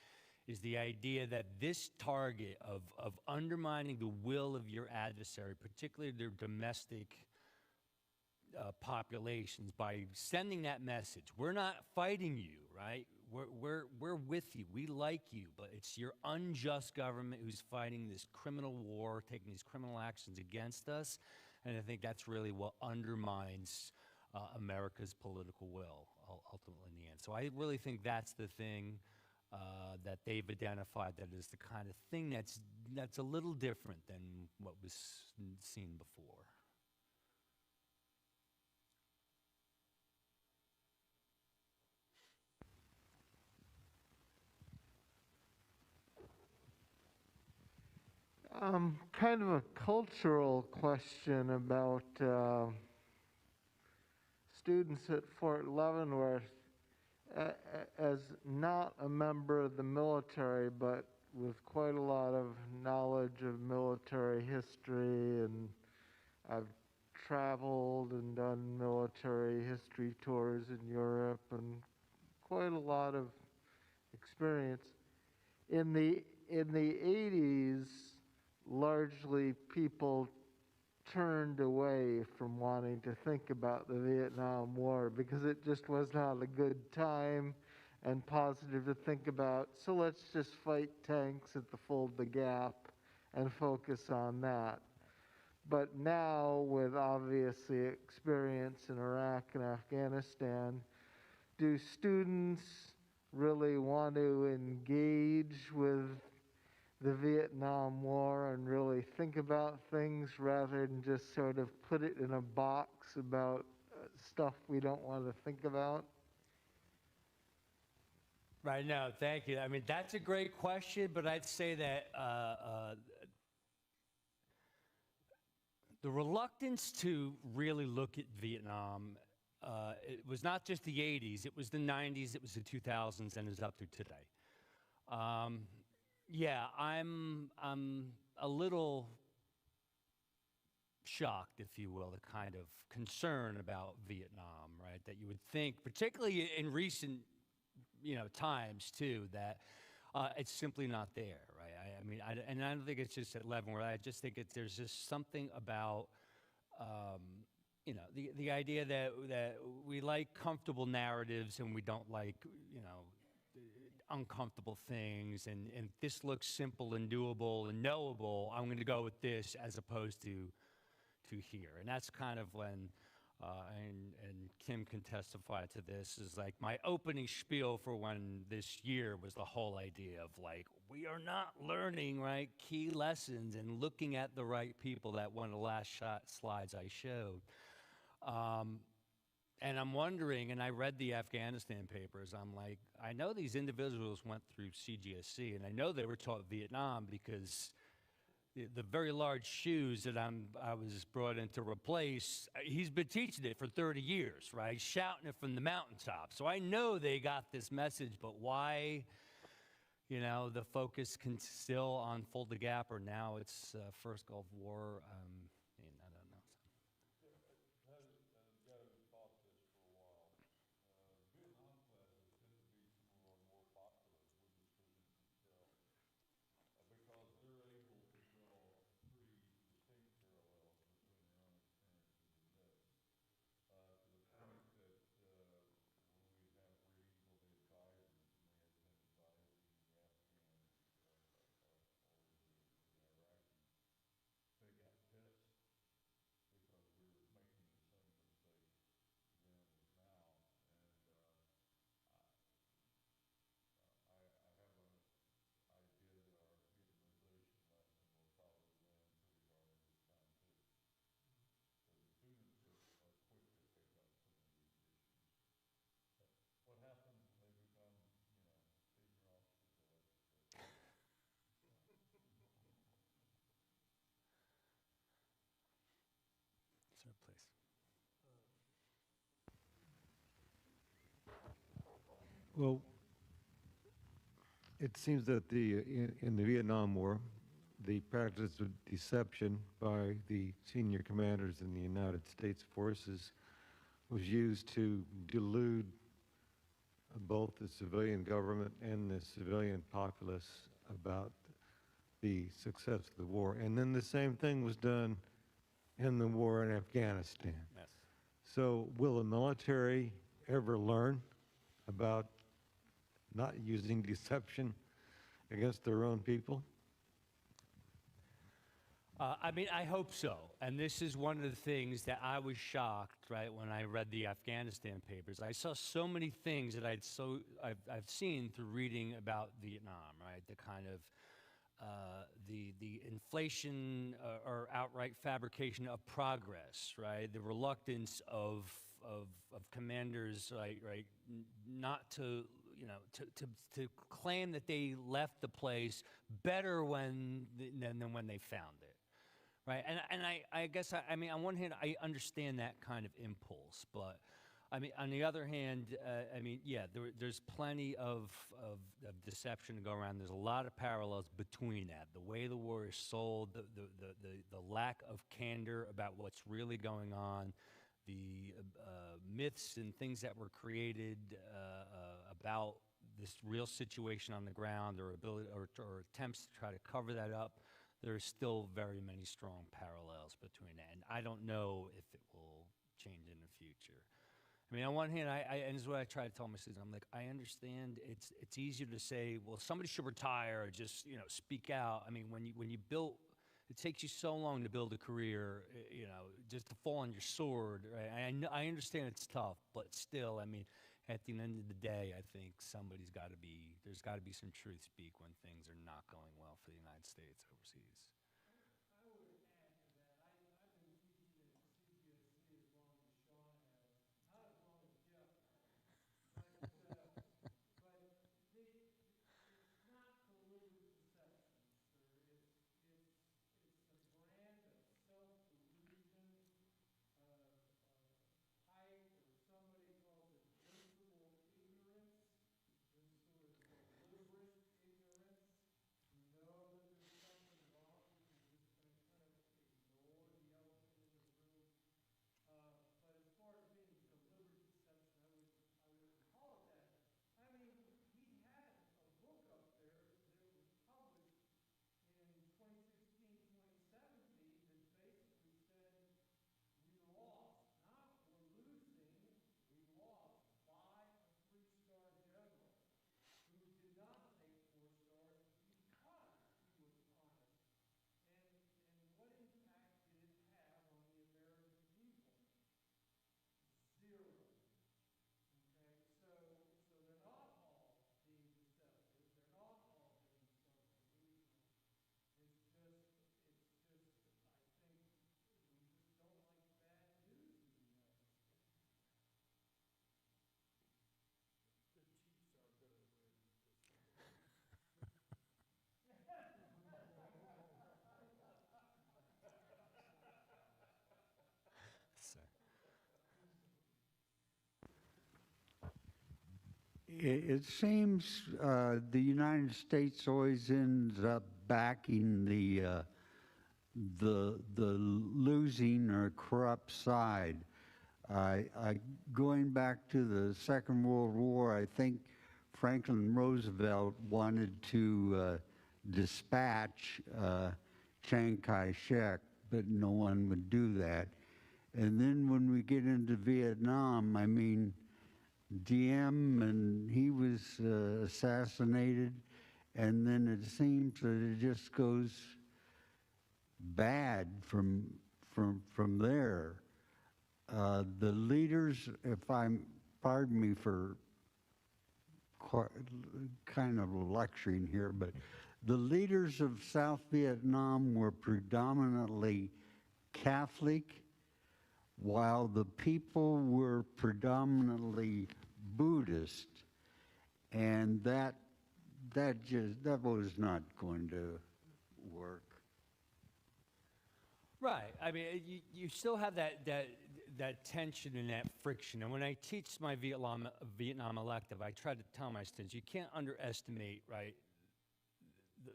is the idea that this target of undermining the will of your adversary, particularly their domestic populations, by sending that message, we're not fighting you, right? We're with you. We like you, but it's your unjust government who's fighting this criminal war, taking these criminal actions against us. And I think that's really what undermines America's political will, ultimately in the end. So I really think that's the thing that they've identified that is the kind of thing that's a little different than what was seen before. Kind of a cultural question about students at Fort Leavenworth as not a member of the military, but with quite a lot of knowledge of military history, and I've traveled and done military history tours in Europe and quite a lot of experience. In the 80s, largely people turned away from wanting to think about the Vietnam War because it just was not a good time and positive to think about. So let's just fight tanks at the Fulda Gap and focus on that. But now, with obviously experience in Iraq and Afghanistan, do students really want to engage with the Vietnam War and really think about things rather than just sort of put it in a box about stuff we don't want to think about? Right, no, thank you. I mean, that's a great question, but I'd say that the reluctance to really look at Vietnam, it was not just the 80s, it was the 90s, it was the 2000s, and is up through today. Yeah, I'm a little shocked, if you will, the kind of concern about Vietnam, right? That you would think, particularly in recent, times too, that it's simply not there, right? I mean, and I don't think it's just at Leavenworth. I just think there's just something about, the idea that we like comfortable narratives and we don't like, uncomfortable things, and this looks simple and doable and knowable, I'm going to go with this as opposed to here. And that's kind of when, and Kim can testify to this, is like my opening spiel for when this year was the whole idea of like, we are not learning, right, key lessons and looking at the right people. That one of the last slides I showed. And I'm wondering, and I read the Afghanistan papers, I'm like, I know these individuals went through CGSC, and I know they were taught Vietnam because the very large shoes that I was brought in to replace, he's been teaching it for 30 years, right? Shouting it from the mountaintop. So I know they got this message, but why, the focus can still on Fulda Gap, or now it's First Gulf War, I don't know. Well, it seems that in the Vietnam War, the practice of deception by the senior commanders in the United States forces was used to delude both the civilian government and the civilian populace about the success of the war. And then the same thing was done in the war in Afghanistan. Yes. So will the military ever learn about not using deception against their own people? I mean, I hope so. And this is one of the things that I was shocked, right, when I read the Afghanistan papers. I saw so many things that I've seen through reading about Vietnam, right? The kind of the inflation or outright fabrication of progress, right? The reluctance of commanders, right, not to, you know, to claim that they left the place better than when they found it. Right, and I guess, I mean, on one hand, I understand that kind of impulse, but, I mean, on the other hand, I mean, yeah, there's plenty of deception to go around. There's a lot of parallels between that. The way the war is sold, the lack of candor about what's really going on, the myths and things that were created about this real situation on the ground, or ability or attempts to try to cover that up. There's still very many strong parallels between that, and I don't know if it will change in the future. I mean, on one hand, and this is what I try to tell my students. I'm like, I understand it's easier to say, well, somebody should retire, or just, you know, speak out. I mean, when you build, it takes you so long to build a career, you know, just to fall on your sword. Right? I understand it's tough, but still, I mean, at the end of the day, I think there's got to be some truth speak when things are not going well for the United States overseas. I would add to that. I've been teaching at CBSC as long as Sean has, not as long as Jeff has, but it's not deliberate deception, sir. It's a brand of self-delusion, hype, or somebody calls it invincible ignorance, this sort of deliberate ignorance. You know that there's something wrong, but you're just going to kind of ignore the elephant in the room. But as far as being deliberate deception, I would call it that. I mean, we had a book up there that was published in 2016, 2017 that basically said we lost, not we're losing, we lost by a 3-star general who did not take 4 stars because he was honest. And what impact did it have on the American people? Zero. Okay, so they're not all being deceptive. They're not all being self-delusional. It's just, I think we just don't like bad news in the United States. The Chiefs are going to win It seems the United States always ends up backing the losing or corrupt side. Going back to the Second World War, I think Franklin Roosevelt wanted to dispatch Chiang Kai-shek, but no one would do that. And then when we get into Vietnam, I mean, Diem, and he was assassinated, and then it seems that it just goes bad from there. The leaders, pardon me for kind of lecturing here, but the leaders of South Vietnam were predominantly Catholic, while the people were predominantly Buddhist, and that was not going to work. Right. I mean, you still have that that tension and that friction. And when I teach my Vietnam elective, I try to tell my students, you can't underestimate, right,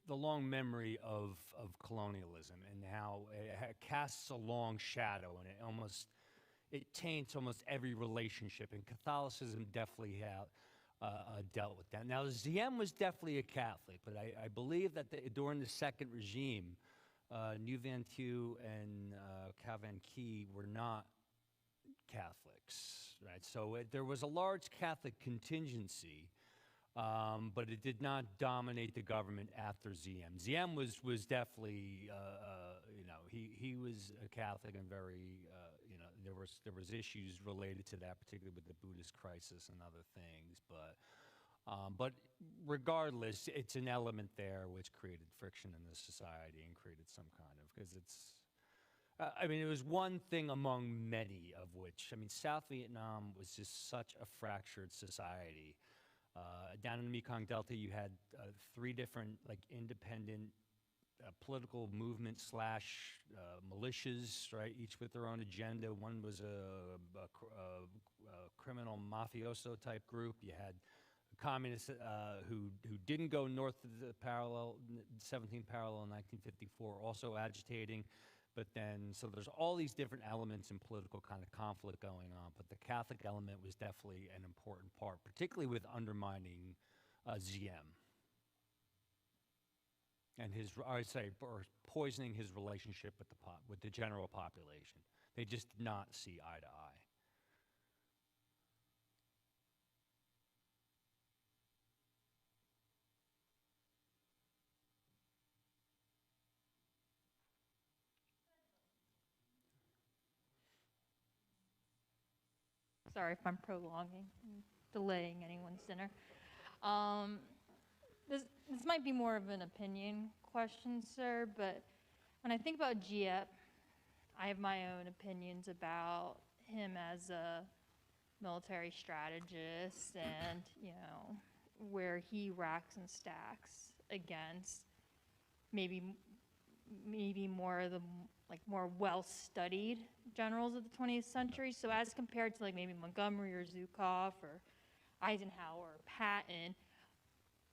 the long memory of colonialism and how it casts a long shadow, and it taints almost every relationship. And Catholicism definitely dealt with that. Now, Diem was definitely a Catholic, but I believe that during the second regime, New Van Thieu and Cao Van Ky were not Catholics, right? So there was a large Catholic contingency, but it did not dominate the government after Diem. Diem was definitely, he was a Catholic and very, there was issues related to that, particularly with the Buddhist crisis and other things. But regardless, it's an element there which created friction in the society and created some kind of, because it's, it was one thing among many of which, South Vietnam was just such a fractured society. Down in the Mekong Delta, you had 3 different independent political movements / militias, right? Each with their own agenda. One was a criminal mafioso type group. You had communists who didn't go north of the 17th parallel in 1954, also agitating. But then, so there's all these different elements in political kind of conflict going on, but the Catholic element was definitely an important part, particularly with undermining Diem and or poisoning his relationship with the general population. They just did not see eye to eye. Sorry if I'm prolonging, delaying anyone's dinner. This might be more of an opinion question, sir, but when I think about Giep, I have my own opinions about him as a military strategist and, where he racks and stacks against maybe more of the more well-studied generals of the 20th century. So as compared to maybe Montgomery or Zhukov or Eisenhower or Patton,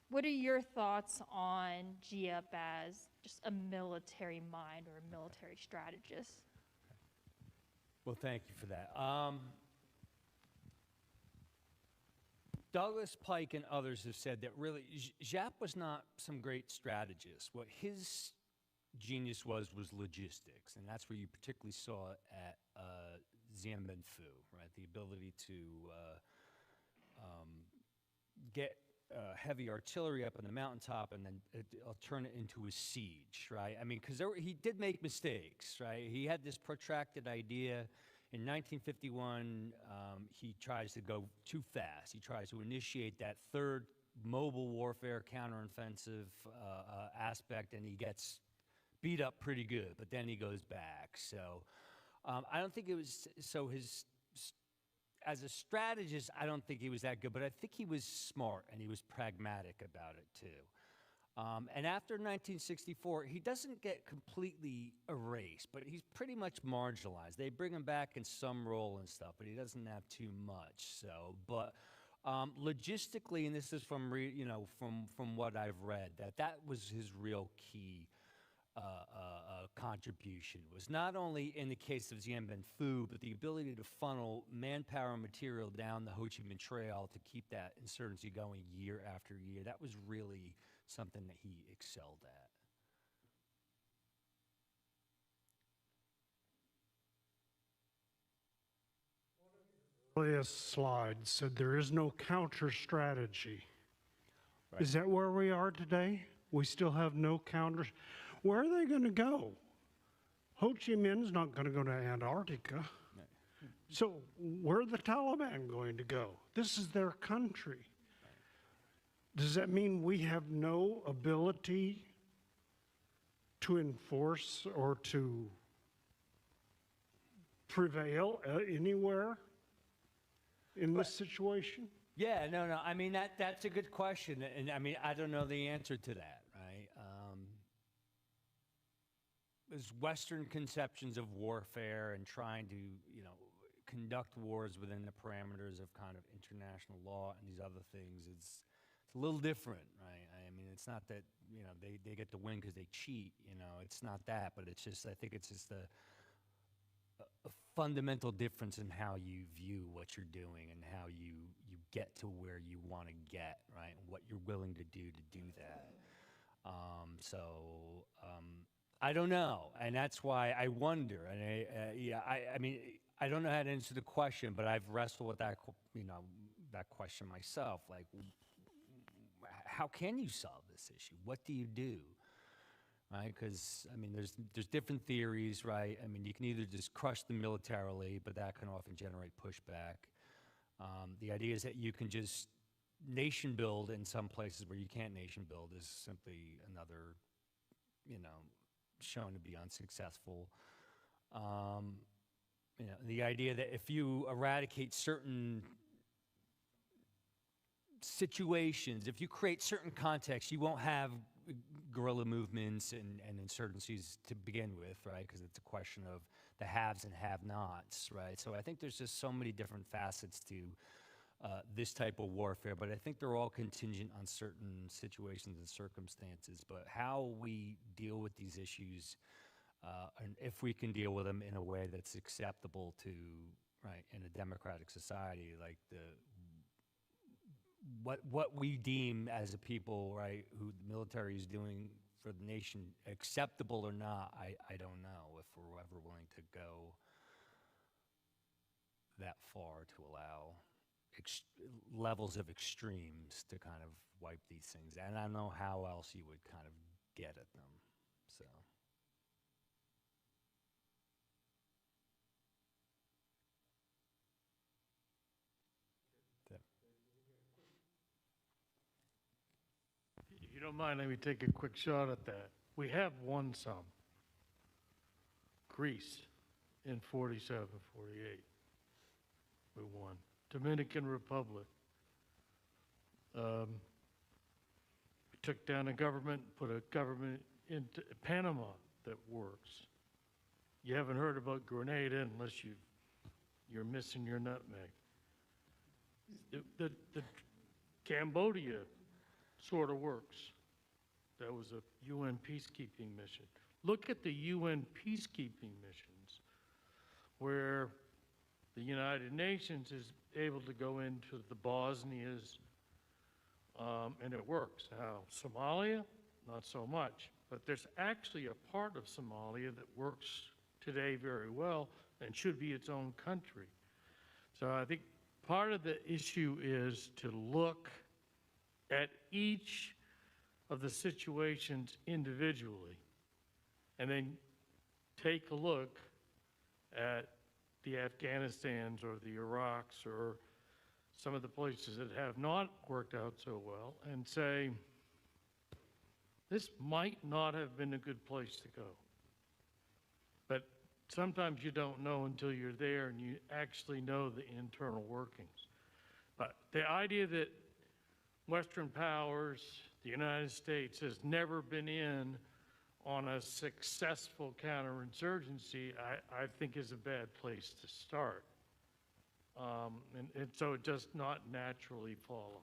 what are your thoughts on Giep as just a military mind or a military strategist? Well, thank you for that. Douglas Pike and others have said that really Giep was not some great strategist. What his genius was logistics, and that's where you particularly saw it at Dien Bien Phu, right? The ability to get heavy artillery up on the mountaintop and then turn it into a siege, right? Because he did make mistakes, right? He had this protracted idea. In 1951, he tries to go too fast. He tries to initiate that third mobile warfare counteroffensive aspect, and he gets beat up pretty good, but then he goes back. So I don't think it was, as a strategist, I don't think he was that good, but I think he was smart and he was pragmatic about it too. And after 1964, he doesn't get completely erased, but he's pretty much marginalized. They bring him back in some role and stuff, but he doesn't have too much. So, but logistically, and this is from from what I've read, that was his real key contribution. Was not only in the case of Dien Bien Phu, but the ability to funnel manpower and material down the Ho Chi Minh Trail to keep that insurgency going year after year. That was really something that he excelled at. Earliest slide said there is no counter strategy. Right. Is that where we are today? We still have no counter. Where are they going to go? Ho Chi Minh's not going to go to Antarctica. No. So where are the Taliban going to go? This is their country. Does that mean we have no ability to enforce or to prevail anywhere in this situation? Yeah, no. That's a good question, and I don't know the answer to that, right? There's Western conceptions of warfare and trying to, conduct wars within the parameters of kind of international law and these other things, it's a little different, right? I mean, it's not that, you know, they get to win because they cheat, you know, it's not that, but it's just, I think it's just a fundamental difference in how you view what you're doing and how you get to where you want to get, right? And what you're willing to do that. I don't know, and that's why I wonder. And I mean, I don't know how to answer the question, but I've wrestled with that, you know, that question myself. Like, how can you solve this issue? What do you do? Right? Because I mean, there's different theories, right? I mean, you can either just crush them militarily, but that can often generate pushback. The idea is that you can just nation build in some places where you can't nation build is simply another, you know, shown to be unsuccessful. You know, the idea that if you eradicate certain situations, if you create certain contexts, you won't have guerrilla movements and insurgencies to begin with, right? Because it's a question of the haves and have-nots, right? So I think there's just so many different facets to this type of warfare, but I think they're all contingent on certain situations and circumstances. But how we deal with these issues, and if we can deal with them in a way that's acceptable to, right, in a democratic society, like what we deem as a people, right, who the military is doing for the nation, acceptable or not, I don't know if we're ever willing to go that far to allow levels of extremes to kind of wipe these things. And I don't know how else you would kind of get at them, so. If you don't mind, let me take a quick shot at that. We have won some. Greece in 47, 48. We won. Dominican Republic. We took down a government, put a government into Panama that works. You haven't heard about Grenada unless you're missing your nutmeg. The Cambodia sort of works. That was a UN peacekeeping mission. Look at the UN peacekeeping missions where the United Nations is able to go into the Bosnias, and it works. Now, Somalia, not so much, but there's actually a part of Somalia that works today very well and should be its own country. So I think part of the issue is to look at each of the situations individually and then take a look at the Afghanistans or the Iraqs or some of the places that have not worked out so well and say, this might not have been a good place to go. But sometimes you don't know until you're there and you actually know the internal workings. But the idea that Western powers, the United States, has never been in on a successful counterinsurgency, I think is a bad place to start. And so it does not naturally follow.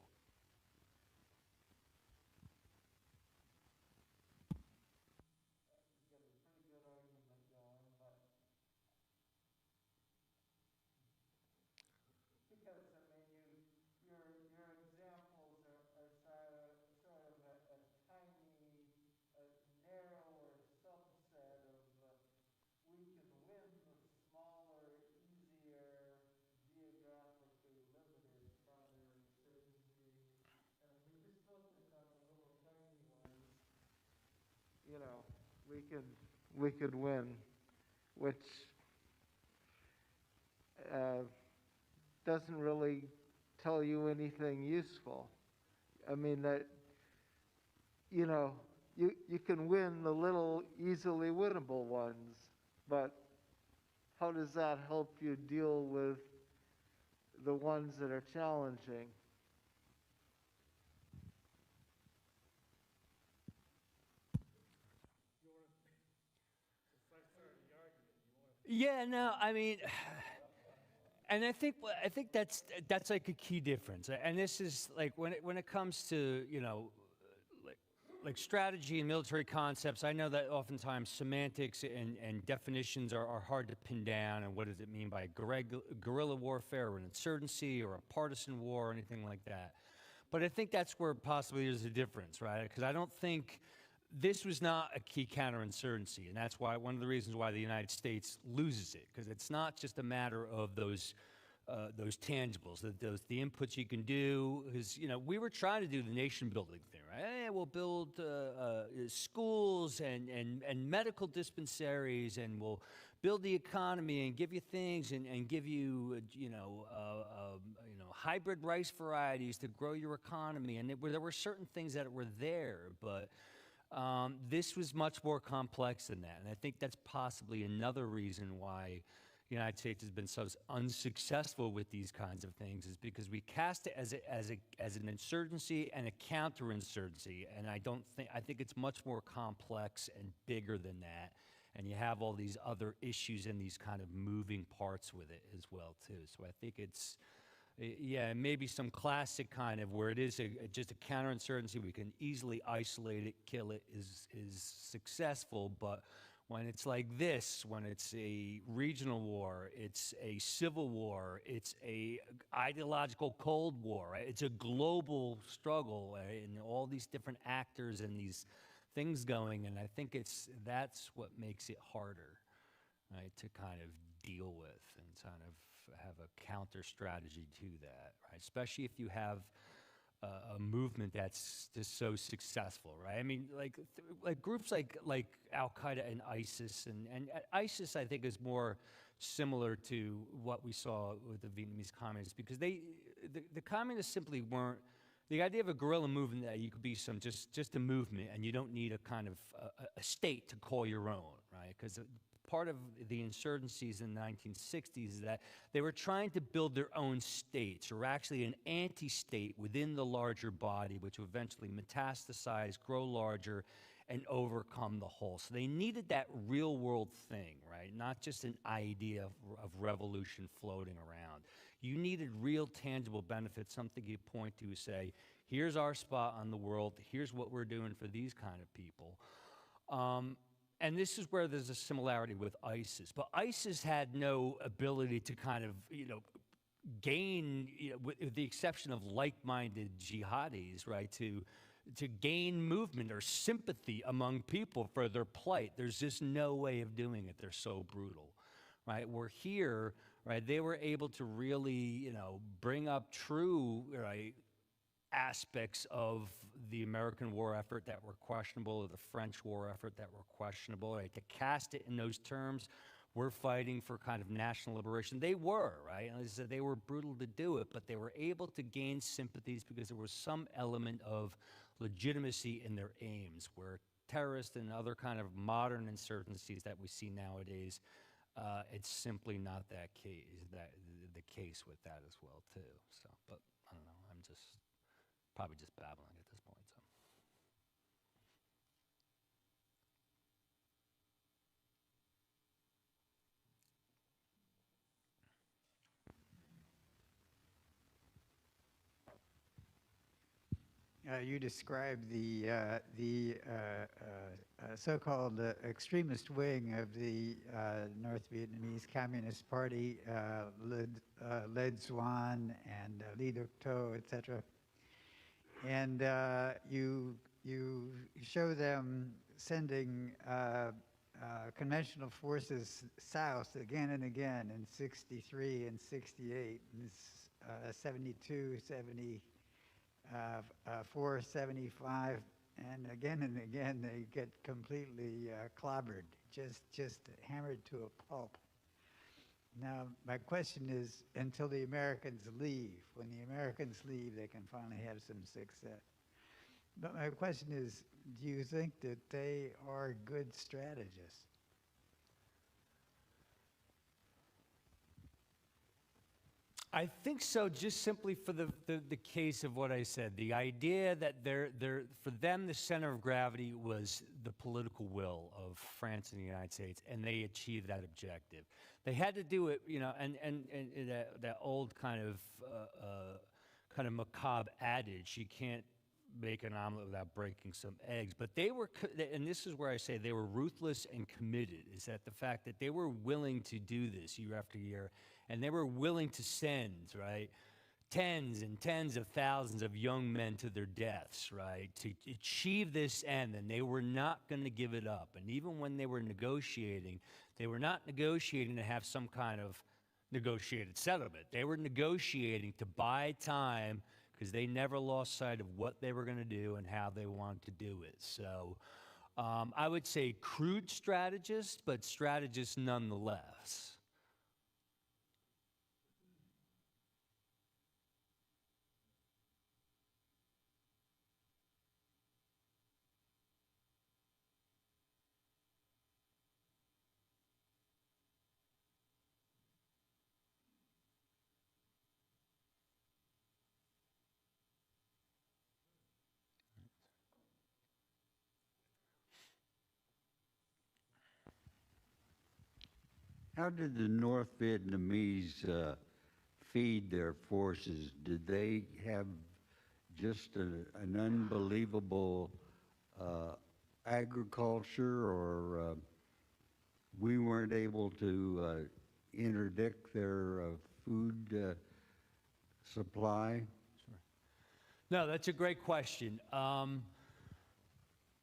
You know, we could win, which doesn't really tell you anything useful. I mean that, you know, you can win the little easily winnable ones, but how does that help you deal with the ones that are challenging? Yeah, no, I mean, And I think that's like a key difference. And this is like when it comes to, you know, like strategy and military concepts, I know that oftentimes semantics and definitions are hard to pin down, and what does it mean by guerrilla warfare or an insurgency or a partisan war or anything like that. But I think that's where possibly there's a difference, right? Because I don't think this was not a key counterinsurgency, and that's why one of the reasons why the United States loses it, because it's not just a matter of those tangibles, the inputs you can do. Because, you know, we were trying to do the nation building thing, right? Hey, we'll build schools and medical dispensaries, and we'll build the economy and give you things and give you, hybrid rice varieties to grow your economy. And there were certain things that were there, but this was much more complex than that. And I think that's possibly another reason why the United States has been so unsuccessful with these kinds of things, is because we cast it as an insurgency and a counterinsurgency. And I think it's much more complex and bigger than that. And you have all these other issues and these kind of moving parts with it as well, too. So I think it's, yeah, maybe some classic kind of where it is just a counterinsurgency, we can easily isolate it, kill it, is successful. But when it's like this, when it's a regional war, it's a civil war, it's a ideological Cold War, right? It's a global struggle, right? And all these different actors and these things going, and I think that's what makes it harder, right, to kind of deal with and kind of have a counter strategy to that, right? Especially if you have a movement that's just so successful, right? I mean, like groups like Al Qaeda and ISIS, and ISIS I think is more similar to what we saw with the Vietnamese communists, because the communists simply weren't. The idea of a guerrilla movement, that you could be just a movement, and you don't need a kind of a state to call your own, right? Because part of the insurgencies in the 1960s is that they were trying to build their own states, or actually an anti-state within the larger body, which would eventually metastasize, grow larger, and overcome the whole. So they needed that real-world thing, right? Not just an idea of revolution floating around. You needed real, tangible benefits, something you point to, say, here's our spot on the world, here's what we're doing for these kind of people. And this is where there's a similarity with ISIS. But ISIS had no ability to kind of, gain, with the exception of like-minded jihadis, right, to gain movement or sympathy among people for their plight. There's just no way of doing it. They're so brutal, right? We're here, right, they were able to really, bring up true, right, aspects of the American war effort that were questionable, or the French war effort that were questionable, right? To cast it in those terms, we're fighting for kind of national liberation. They were, right? And as I said, they were brutal to do it, but they were able to gain sympathies because there was some element of legitimacy in their aims, where terrorists and other kind of modern insurgencies that we see nowadays, it's simply not the case with that as well, too. So, but I don't know, I'm probably just babbling at this point. So. You described the so-called extremist wing of the North Vietnamese Communist Party, led Xuan and Ly Duc Tho, etc. And you show them sending conventional forces south again and again in 63 and 68, and 72, 74, 75, and again they get completely clobbered, just hammered to a pulp. Now, my question is, until the Americans leave, when the Americans leave, they can finally have some success. But my question is, do you think that they are good strategists? I think so, just simply for the case of what I said. The idea that for them, the center of gravity was the political will of France and the United States, and they achieved that objective. They had to do it, you know, and that old kind of macabre adage, you can't make an omelet without breaking some eggs. But they were, and this is where I say they were ruthless and committed, is that the fact that they were willing to do this year after year, and they were willing to send, right, tens and tens of thousands of young men to their deaths, right, to achieve this end, and they were not going to give it up. And even when they were negotiating, they were not negotiating to have some kind of negotiated settlement. They were negotiating to buy time because they never lost sight of what they were going to do and how they wanted to do it. So I would say crude strategists, but strategists nonetheless. How did the North Vietnamese feed their forces? Did they have just an unbelievable agriculture, or we weren't able to interdict their food supply? Sure. No, that's a great question.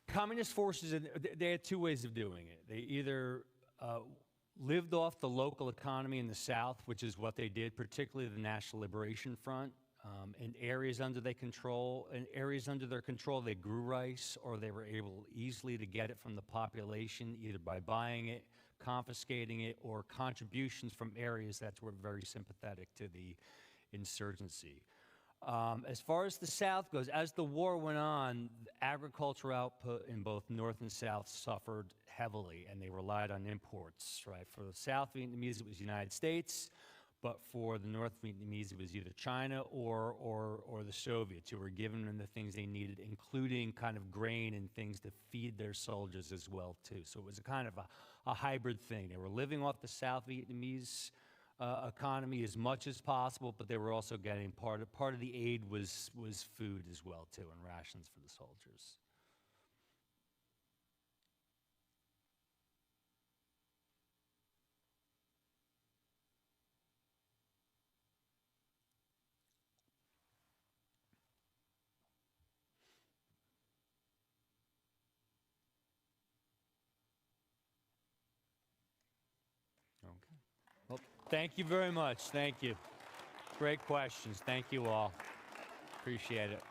Communist forces, they had two ways of doing it. They either lived off the local economy in the South, which is what they did, particularly the National Liberation Front. In areas under their control, they grew rice, or they were able easily to get it from the population, either by buying it, confiscating it, or contributions from areas that were very sympathetic to the insurgency. As far as the South goes, as the war went on, agricultural output in both North and South suffered heavily, and they relied on imports, right? For the South Vietnamese, it was the United States, but for the North Vietnamese, it was either China or the Soviets, who were giving them the things they needed, including kind of grain and things to feed their soldiers as well, too. So it was a kind of a hybrid thing. They were living off the South Vietnamese economy as much as possible, but they were also getting part of the aid was food as well too, and rations for the soldiers. Well, thank you very much. Thank you. Great questions. Thank you all. Appreciate it.